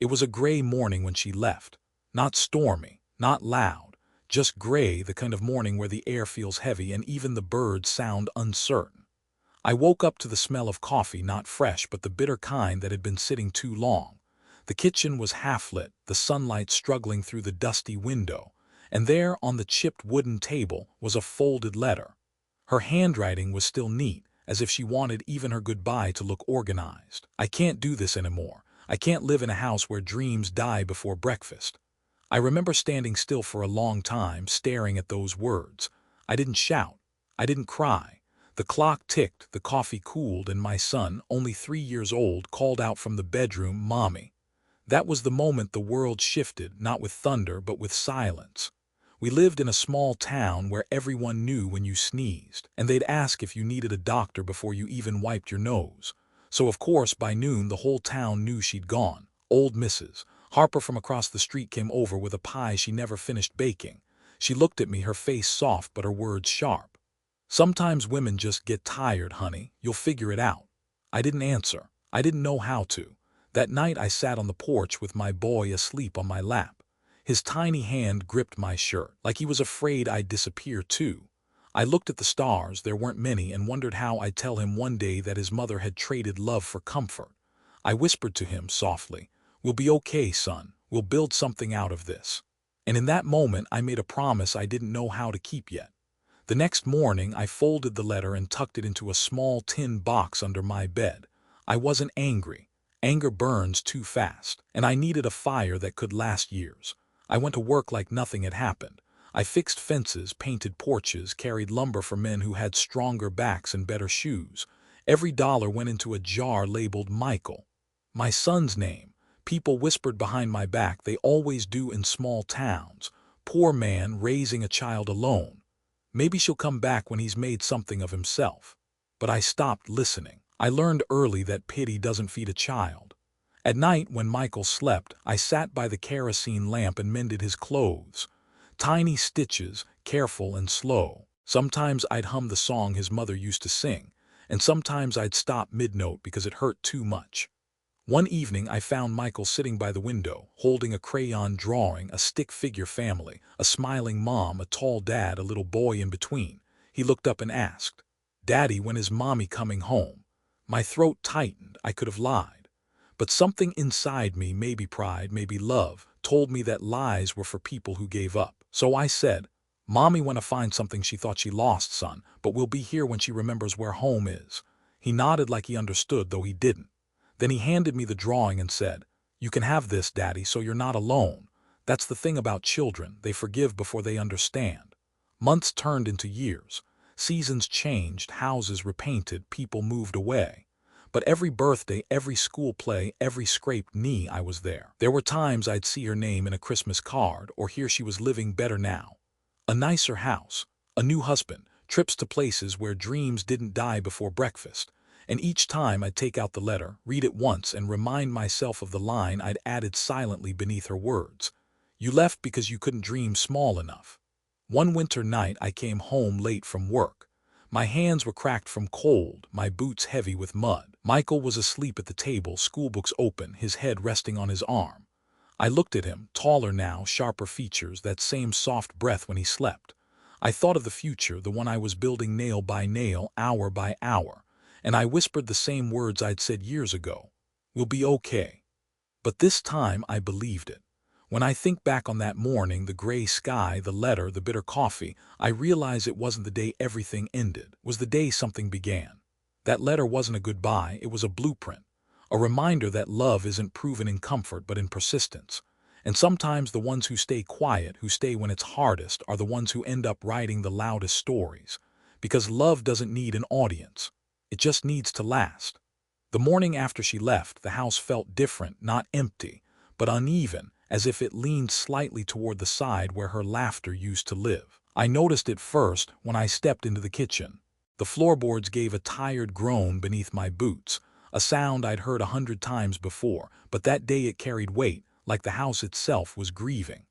It was a gray morning when she left. Not stormy, not loud, just gray, the kind of morning where the air feels heavy and even the birds sound uncertain. I woke up to the smell of coffee, not fresh, but the bitter kind that had been sitting too long. The kitchen was half-lit, the sunlight struggling through the dusty window, and there on the chipped wooden table was a folded letter. Her handwriting was still neat, as if she wanted even her goodbye to look organized. "I can't do this anymore. I can't live in a house where dreams die before breakfast." I remember standing still for a long time, staring at those words. I didn't shout. I didn't cry. The clock ticked, the coffee cooled, and my son, only 3 years old, called out from the bedroom, "Mommy." That was the moment the world shifted, not with thunder, but with silence. We lived in a small town where everyone knew when you sneezed, and they'd ask if you needed a doctor before you even wiped your nose. So of course, by noon, the whole town knew she'd gone. Old Mrs. Harper from across the street came over with a pie she never finished baking. She looked at me, her face soft but her words sharp. "Sometimes women just get tired, honey. You'll figure it out." I didn't answer. I didn't know how to. That night I sat on the porch with my boy asleep on my lap. His tiny hand gripped my shirt, like he was afraid I'd disappear too. I looked at the stars, there weren't many, and wondered how I'd tell him one day that his mother had traded love for comfort. I whispered to him softly, "We'll be okay, son. We'll build something out of this." And in that moment I made a promise I didn't know how to keep yet. The next morning I folded the letter and tucked it into a small tin box under my bed. I wasn't angry. Anger burns too fast, and I needed a fire that could last years. I went to work like nothing had happened. I fixed fences, painted porches, carried lumber for men who had stronger backs and better shoes. Every dollar went into a jar labeled Michael. My son's name. People whispered behind my back, they always do in small towns. "Poor man raising a child alone. Maybe she'll come back when he's made something of himself." But I stopped listening. I learned early that pity doesn't feed a child. At night, when Michael slept, I sat by the kerosene lamp and mended his clothes. Tiny stitches, careful and slow. Sometimes I'd hum the song his mother used to sing, and sometimes I'd stop mid-note because it hurt too much. One evening I found Michael sitting by the window, holding a crayon drawing, a stick figure family, a smiling mom, a tall dad, a little boy in between. He looked up and asked, "Daddy, when is mommy coming home?" My throat tightened. I could have lied. But something inside me, maybe pride, maybe love, told me that lies were for people who gave up. So I said, "Mommy wanna find something she thought she lost, son, but we'll be here when she remembers where home is." He nodded like he understood, though he didn't. Then he handed me the drawing and said, "You can have this, Daddy, so you're not alone." That's the thing about children, they forgive before they understand. Months turned into years. Seasons changed, houses repainted, people moved away. But every birthday, every school play, every scraped knee, I was there. There were times I'd see her name in a Christmas card or hear she was living better now. A nicer house, a new husband, trips to places where dreams didn't die before breakfast. And each time I'd take out the letter, read it once, and remind myself of the line I'd added silently beneath her words. "You left because you couldn't dream small enough." One winter night I came home late from work. My hands were cracked from cold, my boots heavy with mud. Michael was asleep at the table, schoolbooks open, his head resting on his arm. I looked at him, taller now, sharper features, that same soft breath when he slept. I thought of the future, the one I was building nail by nail, hour by hour, and I whispered the same words I'd said years ago. "We'll be okay." But this time I believed it. When I think back on that morning, the gray sky, the letter, the bitter coffee, I realize it wasn't the day everything ended. It was the day something began. That letter wasn't a goodbye, it was a blueprint. A reminder that love isn't proven in comfort but in persistence. And sometimes the ones who stay quiet, who stay when it's hardest, are the ones who end up writing the loudest stories. Because love doesn't need an audience. It just needs to last. The morning after she left, the house felt different, not empty, but uneven, as if it leaned slightly toward the side where her laughter used to live. I noticed it first when I stepped into the kitchen. The floorboards gave a tired groan beneath my boots, a sound I'd heard 100 times before, but that day it carried weight, like the house itself was grieving.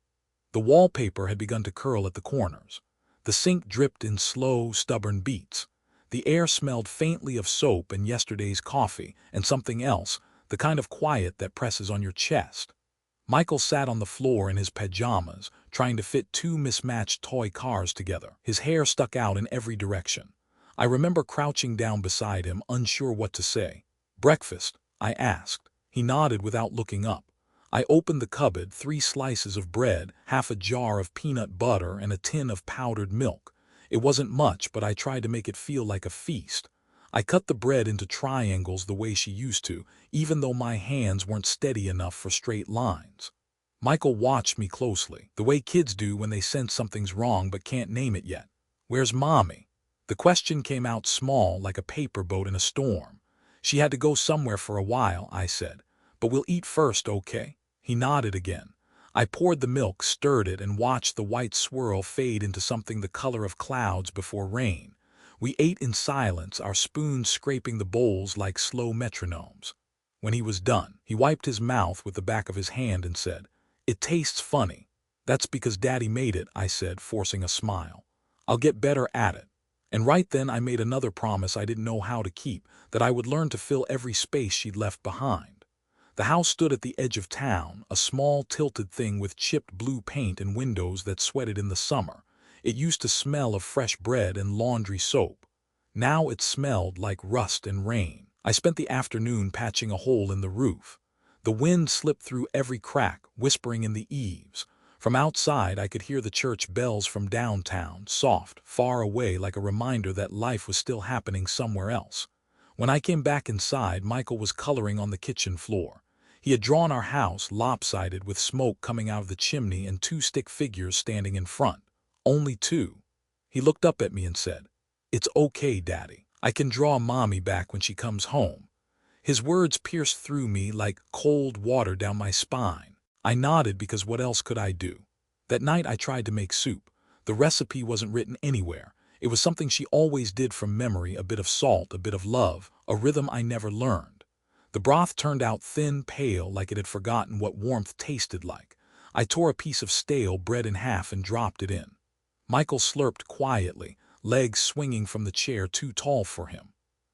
The wallpaper had begun to curl at the corners. The sink dripped in slow, stubborn beats. The air smelled faintly of soap and yesterday's coffee, and something else, the kind of quiet that presses on your chest. Michael sat on the floor in his pajamas, trying to fit two mismatched toy cars together. His hair stuck out in every direction. I remember crouching down beside him, unsure what to say. "Breakfast?" I asked. He nodded without looking up. I opened the cupboard, 3 slices of bread, half a jar of peanut butter, and a tin of powdered milk. It wasn't much, but I tried to make it feel like a feast. I cut the bread into triangles the way she used to, even though my hands weren't steady enough for straight lines. Michael watched me closely, the way kids do when they sense something's wrong but can't name it yet. "Where's Mommy?" The question came out small, like a paper boat in a storm. "She had to go somewhere for a while," I said. "But we'll eat first, okay?" He nodded again. I poured the milk, stirred it, and watched the white swirl fade into something the color of clouds before rain. We ate in silence, our spoons scraping the bowls like slow metronomes. When he was done, he wiped his mouth with the back of his hand and said, "It tastes funny." "That's because Daddy made it," I said, forcing a smile. "I'll get better at it." And right then I made another promise I didn't know how to keep, that I would learn to fill every space she'd left behind. The house stood at the edge of town, a small tilted thing with chipped blue paint and windows that sweated in the summer. It used to smell of fresh bread and laundry soap. Now it smelled like rust and rain. I spent the afternoon patching a hole in the roof. The wind slipped through every crack, whispering in the eaves. From outside I could hear the church bells from downtown, soft, far away, like a reminder that life was still happening somewhere else. When I came back inside, Michael was coloring on the kitchen floor. He had drawn our house lopsided, with smoke coming out of the chimney and 2 stick figures standing in front. Only 2. He looked up at me and said, "It's okay, Daddy. I can draw Mommy back when she comes home." His words pierced through me like cold water down my spine. I nodded because what else could I do? That night I tried to make soup. The recipe wasn't written anywhere. It was something she always did from memory, a bit of salt, a bit of love, a rhythm I never learned. The broth turned out thin, pale, like it had forgotten what warmth tasted like. I tore a piece of stale bread in half and dropped it in. Michael slurped quietly, legs swinging from the chair too tall for him.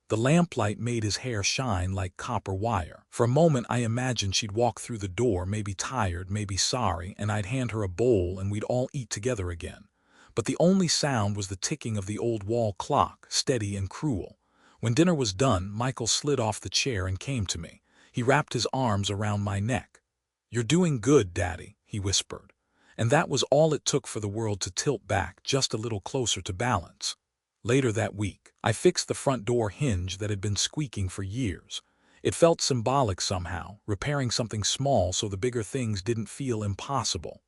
The lamplight made his hair shine like copper wire. For a moment I imagined she'd walk through the door, maybe tired, maybe sorry, and I'd hand her a bowl and we'd all eat together again. But the only sound was the ticking of the old wall clock, steady and cruel. When dinner was done, Michael slid off the chair and came to me. He wrapped his arms around my neck. "You're doing good, Daddy," he whispered. And that was all it took for the world to tilt back just a little closer to balance. Later that week, I fixed the front door hinge that had been squeaking for years. It felt symbolic somehow, repairing something small so the bigger things didn't feel impossible.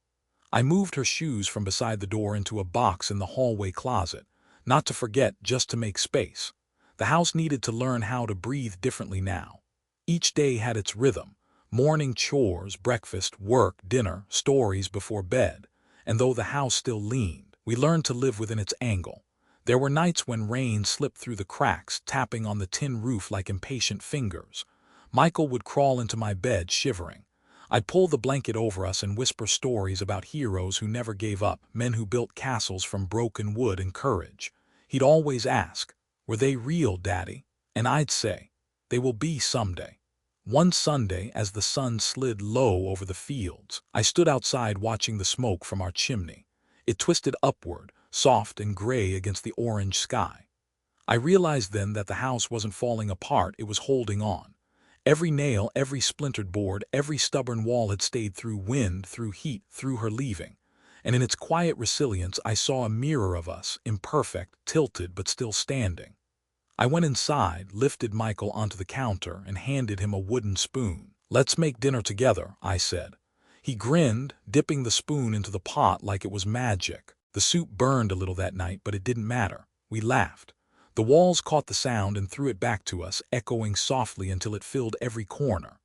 I moved her shoes from beside the door into a box in the hallway closet, not to forget, just to make space. The house needed to learn how to breathe differently now. Each day had its rhythm: morning chores, breakfast, work, dinner, stories before bed. And though the house still leaned, we learned to live within its angle. There were nights when rain slipped through the cracks, tapping on the tin roof like impatient fingers. Michael would crawl into my bed, shivering. I'd pull the blanket over us and whisper stories about heroes who never gave up, men who built castles from broken wood and courage. He'd always ask, "Were they real, Daddy?" And I'd say, "They will be someday." One Sunday, as the sun slid low over the fields, I stood outside watching the smoke from our chimney. It twisted upward, soft and gray against the orange sky. I realized then that the house wasn't falling apart, it was holding on. Every nail, every splintered board, every stubborn wall had stayed through wind, through heat, through her leaving. And in its quiet resilience I saw a mirror of us, imperfect, tilted, but still standing. I went inside, lifted Michael onto the counter, and handed him a wooden spoon. "Let's make dinner together," I said. He grinned, dipping the spoon into the pot like it was magic. The soup burned a little that night, but it didn't matter. We laughed. The walls caught the sound and threw it back to us, echoing softly until it filled every corner.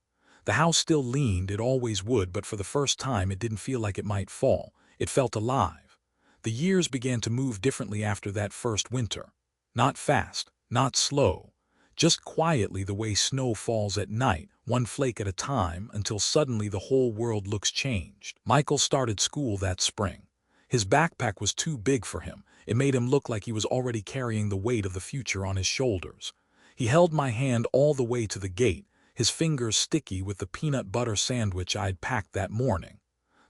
The house still leaned, it always would, but for the first time it didn't feel like it might fall. It felt alive. The years began to move differently after that first winter. Not fast, not slow. Just quietly, the way snow falls at night, one flake at a time, until suddenly the whole world looks changed. Michael started school that spring. His backpack was too big for him. It made him look like he was already carrying the weight of the future on his shoulders. He held my hand all the way to the gate, his fingers sticky with the peanut butter sandwich I'd packed that morning.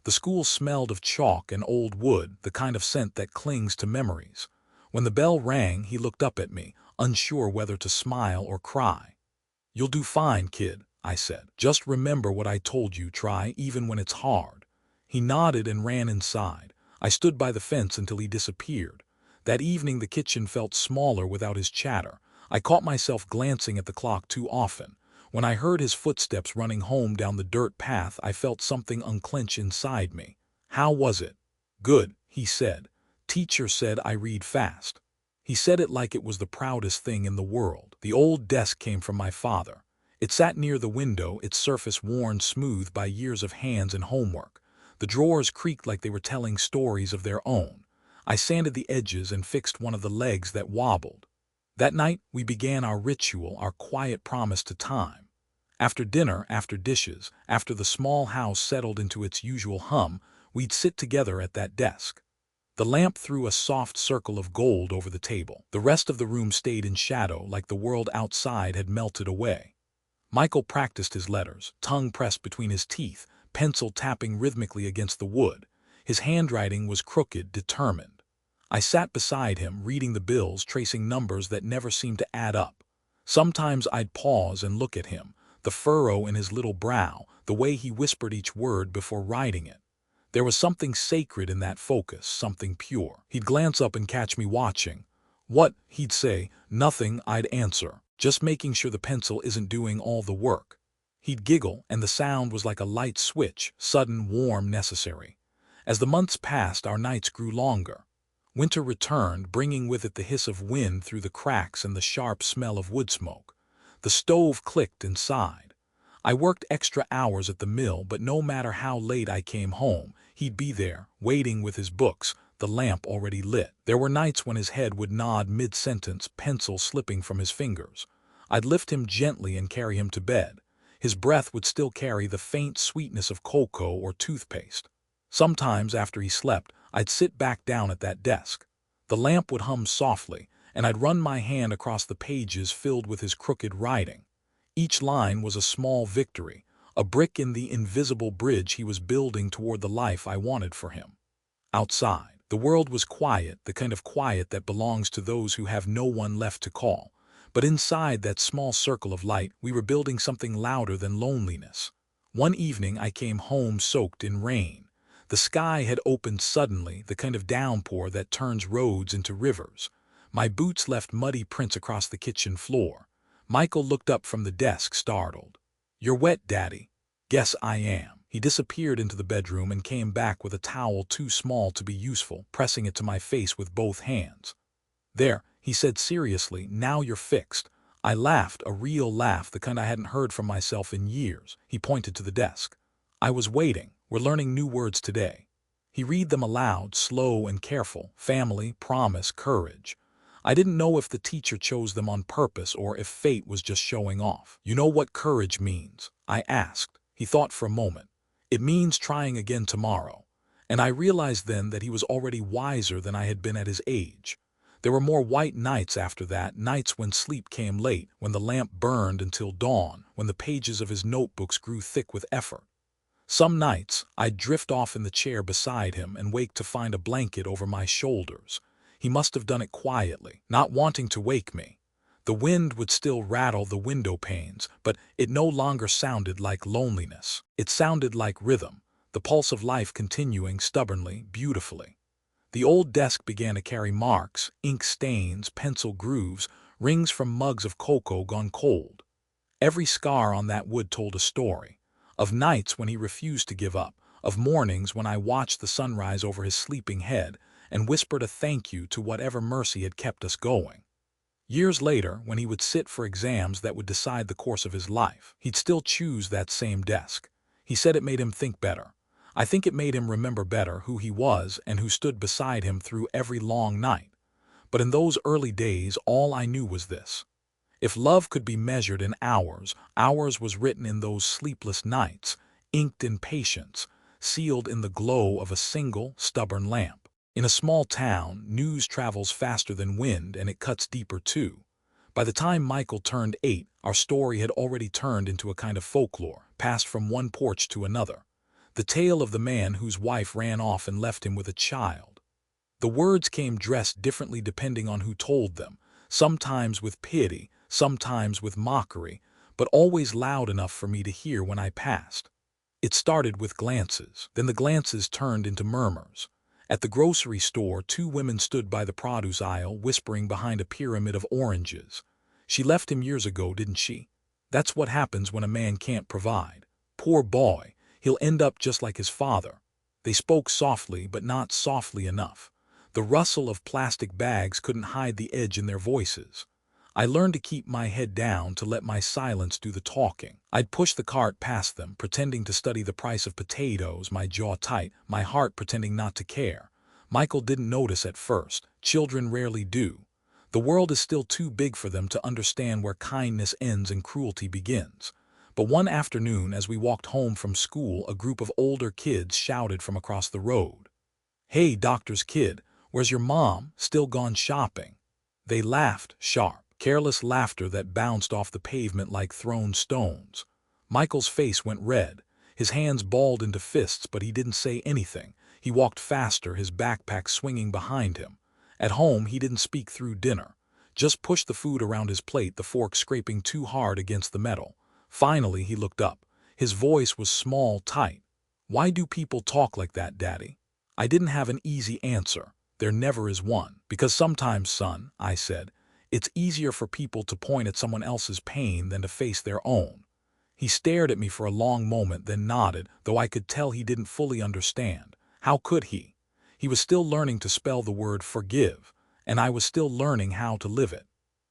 The school smelled of chalk and old wood, the kind of scent that clings to memories. When the bell rang, he looked up at me, unsure whether to smile or cry. "You'll do fine, kid," I said. "Just remember what I told you, try even when it's hard." He nodded and ran inside. I stood by the fence until he disappeared. That evening the kitchen felt smaller without his chatter. I caught myself glancing at the clock too often. When I heard his footsteps running home down the dirt path, I felt something unclench inside me. "How was it?" "Good," he said. "Teacher said I read fast." He said it like it was the proudest thing in the world. The old desk came from my father. It sat near the window, its surface worn smooth by years of hands and homework. The drawers creaked like they were telling stories of their own. I sanded the edges and fixed one of the legs that wobbled. That night we began our ritual, our quiet promise to time. After dinner, after dishes, after the small house settled into its usual hum, we'd sit together at that desk. The lamp threw a soft circle of gold over the table. The rest of the room stayed in shadow, like the world outside had melted away. Michael practiced his letters, tongue pressed between his teeth, pencil tapping rhythmically against the wood. His handwriting was crooked, determined. I sat beside him, reading the bills, tracing numbers that never seemed to add up. Sometimes I'd pause and look at him, the furrow in his little brow, the way he whispered each word before writing it. There was something sacred in that focus, something pure. He'd glance up and catch me watching. "What?" he'd say. "Nothing," I'd answer. "Just making sure the pencil isn't doing all the work." He'd giggle, and the sound was like a light switch, sudden, warm, necessary. As the months passed, our nights grew longer. Winter returned, bringing with it the hiss of wind through the cracks and the sharp smell of wood smoke. The stove clicked and sighed. I worked extra hours at the mill, but no matter how late I came home, he'd be there, waiting with his books, the lamp already lit. There were nights when his head would nod mid-sentence, pencil slipping from his fingers. I'd lift him gently and carry him to bed. His breath would still carry the faint sweetness of cocoa or toothpaste. Sometimes, after he slept, I'd sit back down at that desk. The lamp would hum softly, and I'd run my hand across the pages filled with his crooked writing. Each line was a small victory, a brick in the invisible bridge he was building toward the life I wanted for him. Outside, the world was quiet, the kind of quiet that belongs to those who have no one left to call. But inside that small circle of light, we were building something louder than loneliness. One evening I came home soaked in rain. The sky had opened suddenly, the kind of downpour that turns roads into rivers. My boots left muddy prints across the kitchen floor. Michael looked up from the desk, startled. "You're wet, Daddy." "Guess I am." He disappeared into the bedroom and came back with a towel too small to be useful, pressing it to my face with both hands. "There," he said seriously, "now you're fixed." I laughed, a real laugh, the kind I hadn't heard from myself in years. He pointed to the desk. "I was waiting. We're learning new words today." He read them aloud, slow and careful: family, promise, courage. I didn't know if the teacher chose them on purpose or if fate was just showing off. "You know what courage means?" I asked. He thought for a moment. "It means trying again tomorrow." And I realized then that he was already wiser than I had been at his age. There were more white nights after that, nights when sleep came late, when the lamp burned until dawn, when the pages of his notebooks grew thick with effort. Some nights, I'd drift off in the chair beside him and wake to find a blanket over my shoulders. He must have done it quietly, not wanting to wake me. The wind would still rattle the window panes, but it no longer sounded like loneliness. It sounded like rhythm, the pulse of life continuing stubbornly, beautifully. The old desk began to carry marks, ink stains, pencil grooves, rings from mugs of cocoa gone cold. Every scar on that wood told a story. Of nights when he refused to give up, of mornings when I watched the sunrise over his sleeping head and whispered a thank you to whatever mercy had kept us going. Years later, when he would sit for exams that would decide the course of his life, he'd still choose that same desk. He said it made him think better. I think it made him remember better who he was and who stood beside him through every long night. But in those early days, all I knew was this: if love could be measured in hours, ours was written in those sleepless nights, inked in patience, sealed in the glow of a single, stubborn lamp. In a small town, news travels faster than wind, and it cuts deeper too. By the time Michael turned 8, our story had already turned into a kind of folklore, passed from one porch to another. The tale of the man whose wife ran off and left him with a child. The words came dressed differently depending on who told them, sometimes with pity, sometimes with mockery, but always loud enough for me to hear when I passed. It started with glances, then the glances turned into murmurs. At the grocery store, 2 women stood by the produce aisle, whispering behind a pyramid of oranges. "She left him years ago, didn't she? That's what happens when a man can't provide. Poor boy, he'll end up just like his father." They spoke softly, but not softly enough. The rustle of plastic bags couldn't hide the edge in their voices. I learned to keep my head down, to let my silence do the talking. I'd push the cart past them, pretending to study the price of potatoes, my jaw tight, my heart pretending not to care. Michael didn't notice at first. Children rarely do. The world is still too big for them to understand where kindness ends and cruelty begins. But one afternoon, as we walked home from school, a group of older kids shouted from across the road, "Hey, doctor's kid, where's your mom? Still gone shopping?" They laughed, sharp, careless laughter that bounced off the pavement like thrown stones. Michael's face went red. His hands balled into fists, but he didn't say anything. He walked faster, his backpack swinging behind him. At home, he didn't speak through dinner. Just pushed the food around his plate, the fork scraping too hard against the metal. Finally, he looked up. His voice was small, tight. "Why do people talk like that, Daddy?" I didn't have an easy answer. There never is one. "Because sometimes, son," I said, "it's easier for people to point at someone else's pain than to face their own." He stared at me for a long moment, then nodded, though I could tell he didn't fully understand. How could he? He was still learning to spell the word forgive, and I was still learning how to live it.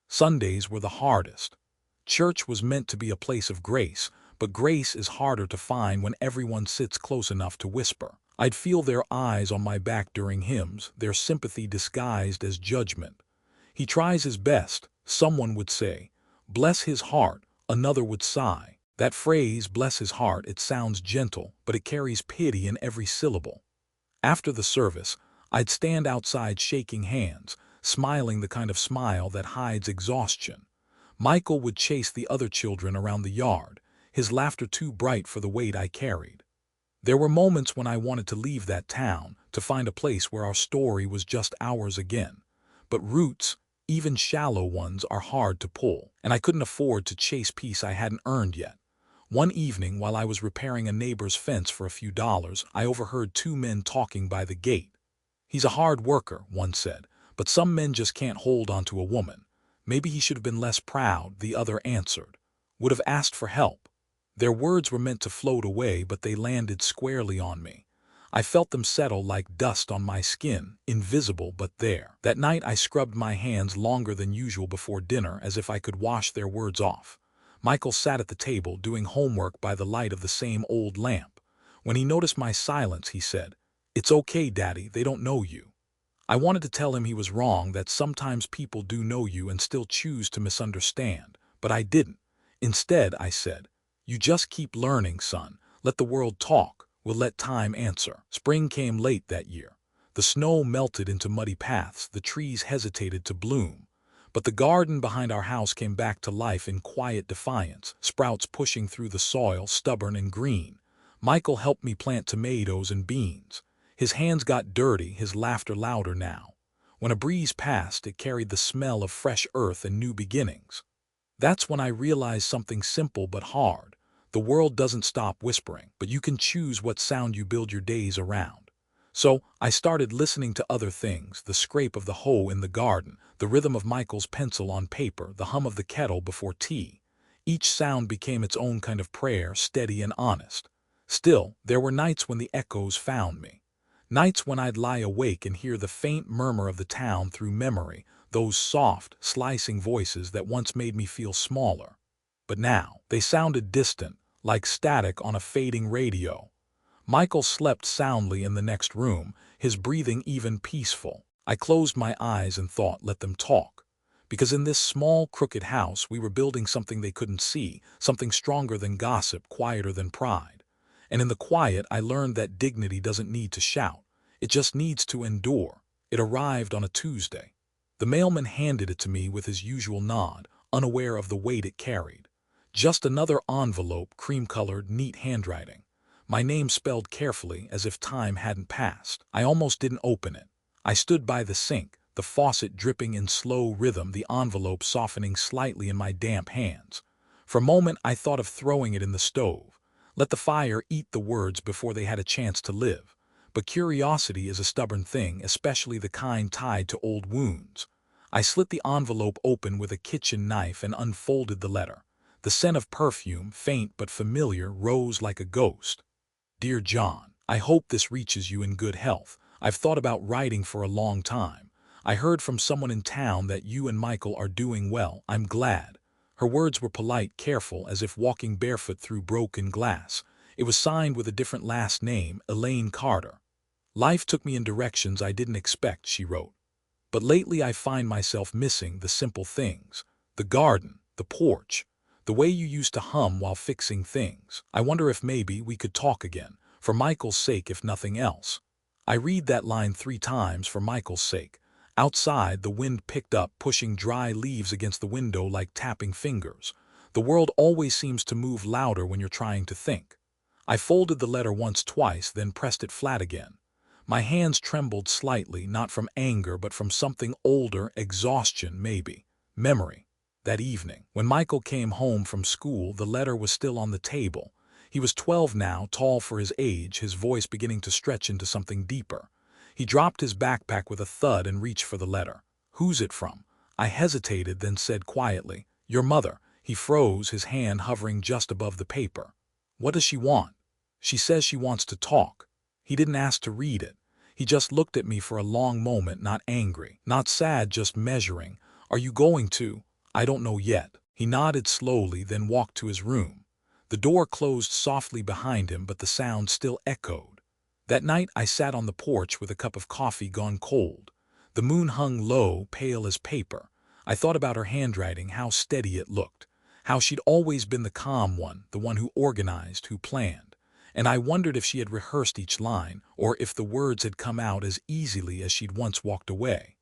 Sundays were the hardest. Church was meant to be a place of grace, but grace is harder to find when everyone sits close enough to whisper. I'd feel their eyes on my back during hymns, their sympathy disguised as judgment. "He tries his best," someone would say. "Bless his heart," another would sigh. That phrase, "bless his heart," it sounds gentle, but it carries pity in every syllable. After the service, I'd stand outside shaking hands, smiling the kind of smile that hides exhaustion. Michael would chase the other children around the yard, his laughter too bright for the weight I carried. There were moments when I wanted to leave that town, to find a place where our story was just ours again. But roots, even shallow ones, are hard to pull, and I couldn't afford to chase peace I hadn't earned yet. One evening, while I was repairing a neighbor's fence for a few dollars, I overheard 2 men talking by the gate. "He's a hard worker," one said, "but some men just can't hold onto a woman." "Maybe he should have been less proud," the other answered. "Would have asked for help." Their words were meant to float away, but they landed squarely on me. I felt them settle like dust on my skin, invisible but there. That night I scrubbed my hands longer than usual before dinner, as if I could wash their words off. Michael sat at the table, doing homework by the light of the same old lamp. When he noticed my silence, he said, "It's okay, Daddy, they don't know you." I wanted to tell him he was wrong, that sometimes people do know you and still choose to misunderstand, but I didn't. Instead, I said, "You just keep learning, son. Let the world talk. We'll let time answer." Spring came late that year. The snow melted into muddy paths, the trees hesitated to bloom. But the garden behind our house came back to life in quiet defiance, sprouts pushing through the soil, stubborn and green. Michael helped me plant tomatoes and beans. His hands got dirty, his laughter louder now. When a breeze passed, it carried the smell of fresh earth and new beginnings. That's when I realized something simple but hard. The world doesn't stop whispering, but you can choose what sound you build your days around. So I started listening to other things: the scrape of the hoe in the garden, the rhythm of Michael's pencil on paper, the hum of the kettle before tea. Each sound became its own kind of prayer, steady and honest. Still, there were nights when the echoes found me. Nights when I'd lie awake and hear the faint murmur of the town through memory, those soft, slicing voices that once made me feel smaller. But now, they sounded distant, like static on a fading radio. Michael slept soundly in the next room, his breathing even peaceful. I closed my eyes and thought, let them talk. Because in this small, crooked house, we were building something they couldn't see, something stronger than gossip, quieter than pride. And in the quiet, I learned that dignity doesn't need to shout. It just needs to endure. It arrived on a Tuesday. The mailman handed it to me with his usual nod, unaware of the weight it carried. Just another envelope, cream-colored, neat handwriting. My name spelled carefully, as if time hadn't passed. I almost didn't open it. I stood by the sink, the faucet dripping in slow rhythm, the envelope softening slightly in my damp hands. For a moment I thought of throwing it in the stove. Let the fire eat the words before they had a chance to live. But curiosity is a stubborn thing, especially the kind tied to old wounds. I slit the envelope open with a kitchen knife and unfolded the letter. The scent of perfume, faint but familiar, rose like a ghost. Dear John, I hope this reaches you in good health. I've thought about writing for a long time. I heard from someone in town that you and Michael are doing well. I'm glad. Her words were polite, careful, as if walking barefoot through broken glass. It was signed with a different last name, Elaine Carter. Life took me in directions I didn't expect, she wrote. But lately I find myself missing the simple things. The garden, the porch, the way you used to hum while fixing things. I wonder if maybe we could talk again, for Michael's sake if nothing else. I read that line 3 times, for Michael's sake. Outside, the wind picked up, pushing dry leaves against the window like tapping fingers. The world always seems to move louder when you're trying to think. I folded the letter once, twice, then pressed it flat again. My hands trembled slightly, not from anger but from something older, exhaustion maybe, memory. That evening, when Michael came home from school, the letter was still on the table. He was 12 now, tall for his age, his voice beginning to stretch into something deeper. He dropped his backpack with a thud and reached for the letter. Who's it from? I hesitated, then said quietly, Your mother. He froze, his hand hovering just above the paper. What does she want? She says she wants to talk. He didn't ask to read it. He just looked at me for a long moment, not angry, not sad, just measuring. Are you going to? I don't know yet. He nodded slowly, then walked to his room. The door closed softly behind him, but the sound still echoed. That night I sat on the porch with a cup of coffee gone cold. The moon hung low, pale as paper. I thought about her handwriting, how steady it looked, how she'd always been the calm one, the one who organized, who planned. And I wondered if she had rehearsed each line, or if the words had come out as easily as she'd once walked away.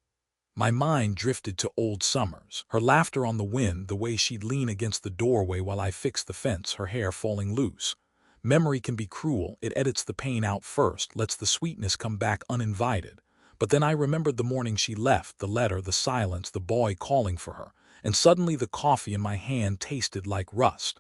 My mind drifted to old summers, her laughter on the wind, the way she'd lean against the doorway while I fixed the fence, her hair falling loose. Memory can be cruel. It edits the pain out first, lets the sweetness come back uninvited. But then I remembered the morning she left, the letter, the silence, the boy calling for her, and suddenly the coffee in my hand tasted like rust.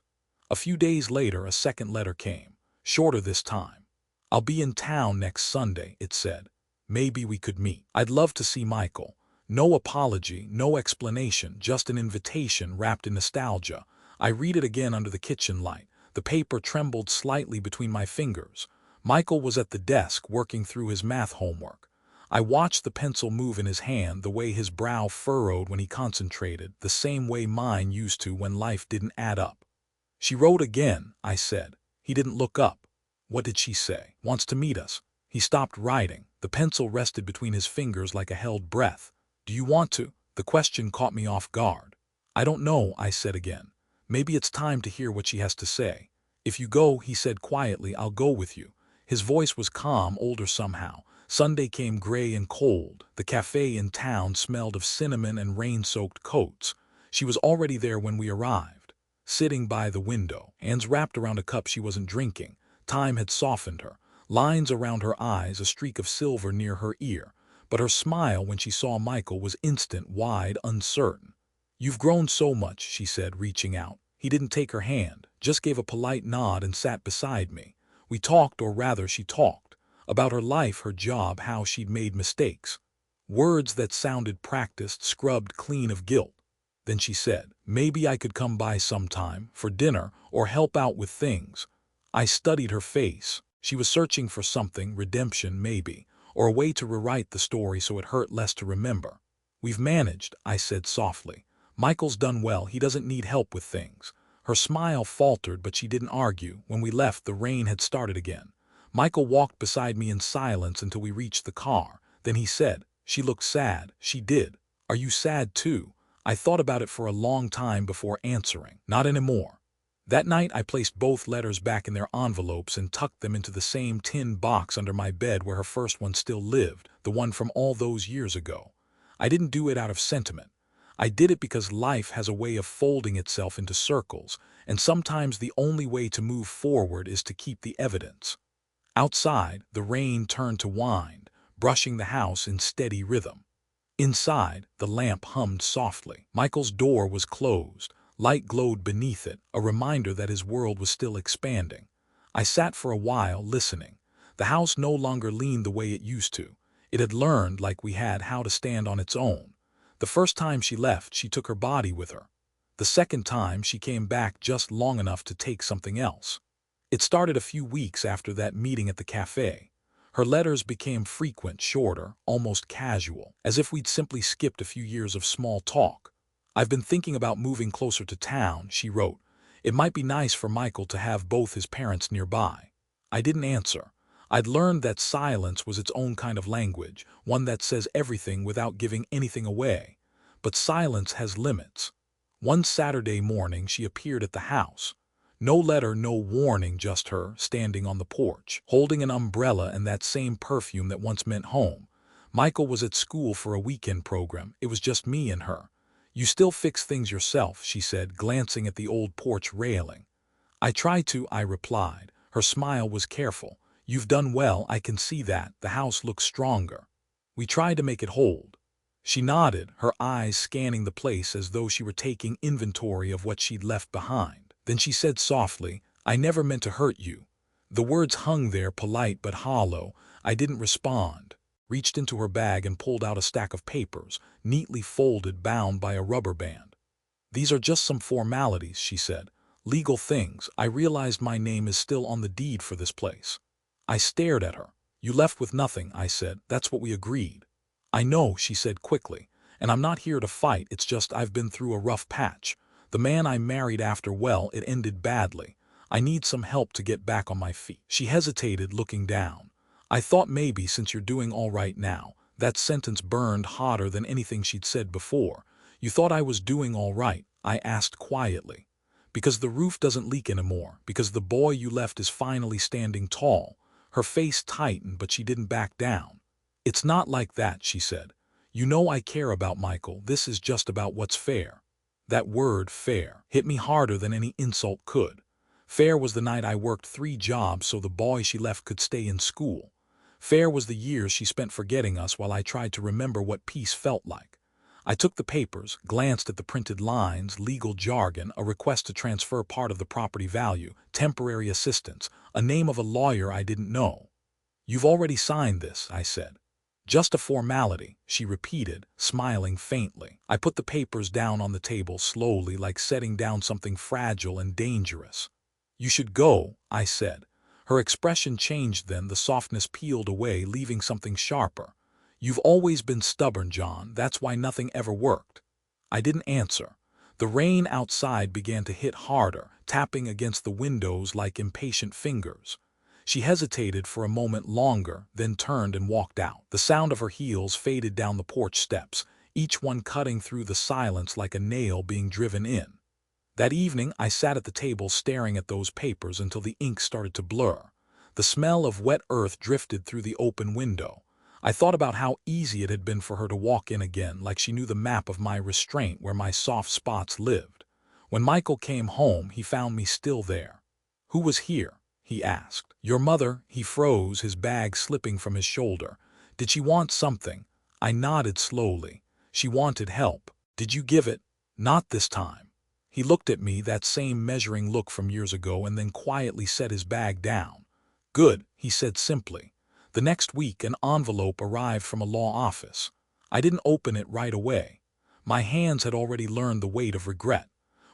A few days later, a second letter came, shorter this time. I'll be in town next Sunday, it said. Maybe we could meet. I'd love to see Michael. No apology, no explanation, just an invitation wrapped in nostalgia. I read it again under the kitchen light. The paper trembled slightly between my fingers. Michael was at the desk, working through his math homework. I watched the pencil move in his hand, the way his brow furrowed when he concentrated, the same way mine used to when life didn't add up. She wrote again, I said. He didn't look up. What did she say? Wants to meet us. He stopped writing. The pencil rested between his fingers like a held breath. Do you want to? The question caught me off guard. I don't know, I said again. Maybe it's time to hear what she has to say. If you go, he said quietly, I'll go with you. His voice was calm, older somehow. Sunday came gray and cold. The cafe in town smelled of cinnamon and rain-soaked coats. She was already there when we arrived, sitting by the window, hands wrapped around a cup she wasn't drinking. Time had softened her, lines around her eyes, a streak of silver near her ear. But her smile when she saw Michael was instant, wide, uncertain. You've grown so much, she said, reaching out. He didn't take her hand, just gave a polite nod and sat beside me. We talked, or rather she talked, about her life, her job, how she'd made mistakes. Words that sounded practiced, scrubbed clean of guilt. Then she said, maybe I could come by sometime, for dinner, or help out with things. I studied her face. She was searching for something, redemption maybe, or a way to rewrite the story so it hurt less to remember. We've managed, I said softly. Michael's done well, he doesn't need help with things. Her smile faltered, but she didn't argue. When we left, the rain had started again. Michael walked beside me in silence until we reached the car. Then he said, she looked sad. She did. Are you sad too? I thought about it for a long time before answering. Not anymore. That night I placed both letters back in their envelopes and tucked them into the same tin box under my bed where her first one still lived, the one from all those years ago. I didn't do it out of sentiment. I did it because life has a way of folding itself into circles, and sometimes the only way to move forward is to keep the evidence. Outside, the rain turned to wind, brushing the house in steady rhythm. Inside, the lamp hummed softly. Michael's door was closed. Light glowed beneath it, a reminder that his world was still expanding. I sat for a while, listening. The house no longer leaned the way it used to. It had learned, like we had, how to stand on its own. The first time she left, she took her body with her. The second time, she came back just long enough to take something else. It started a few weeks after that meeting at the cafe. Her letters became frequent, shorter, almost casual, as if we'd simply skipped a few years of small talk. "I've been thinking about moving closer to town," she wrote. "It might be nice for Michael to have both his parents nearby." I didn't answer. I'd learned that silence was its own kind of language, one that says everything without giving anything away. But silence has limits. One Saturday morning she appeared at the house. No letter, no warning, just her, standing on the porch, holding an umbrella and that same perfume that once meant home. Michael was at school for a weekend program. It was just me and her. "You still fix things yourself," she said, glancing at the old porch railing. "I try to," I replied. Her smile was careful. "You've done well, I can see that. The house looks stronger." "We try to make it hold." She nodded, her eyes scanning the place as though she were taking inventory of what she'd left behind. Then she said softly, "I never meant to hurt you." The words hung there, polite but hollow. I didn't respond. Reached into her bag and pulled out a stack of papers, neatly folded, bound by a rubber band. "These are just some formalities," she said. "Legal things. I realized my name is still on the deed for this place." I stared at her. "You left with nothing," I said. "That's what we agreed." "I know," she said quickly. "And I'm not here to fight, it's just I've been through a rough patch. The man I married after, well, it ended badly. I need some help to get back on my feet." She hesitated, looking down. "I thought maybe since you're doing all right now." That sentence burned hotter than anything she'd said before. "You thought I was doing all right?" I asked quietly. "Because the roof doesn't leak anymore, because the boy you left is finally standing tall." Her face tightened, but she didn't back down. "It's not like that," she said. "You know I care about Michael. This is just about what's fair." That word, fair, hit me harder than any insult could. Fair was the night I worked 3 jobs so the boy she left could stay in school. Fair was the years she spent forgetting us while I tried to remember what peace felt like. I took the papers, glanced at the printed lines, legal jargon, a request to transfer part of the property value, temporary assistance, a name of a lawyer I didn't know. "You've already signed this," I said. "Just a formality," she repeated, smiling faintly. I put the papers down on the table slowly, like setting down something fragile and dangerous. "You should go," I said. Her expression changed then, the softness peeled away, leaving something sharper. "You've always been stubborn, John. That's why nothing ever worked." I didn't answer. The rain outside began to hit harder, tapping against the windows like impatient fingers. She hesitated for a moment longer, then turned and walked out. The sound of her heels faded down the porch steps, each one cutting through the silence like a nail being driven in. That evening, I sat at the table staring at those papers until the ink started to blur. The smell of wet earth drifted through the open window. I thought about how easy it had been for her to walk in again, like she knew the map of my restraint where my soft spots lived. When Michael came home, he found me still there. "Who was here?" he asked. "Your mother." He froze, his bag slipping from his shoulder. "Did she want something?" I nodded slowly. "She wanted help." "Did you give it?" "Not this time." He looked at me, that same measuring look from years ago, and then quietly set his bag down. "Good," he said simply. The next week, an envelope arrived from a law office. I didn't open it right away. My hands had already learned the weight of regret.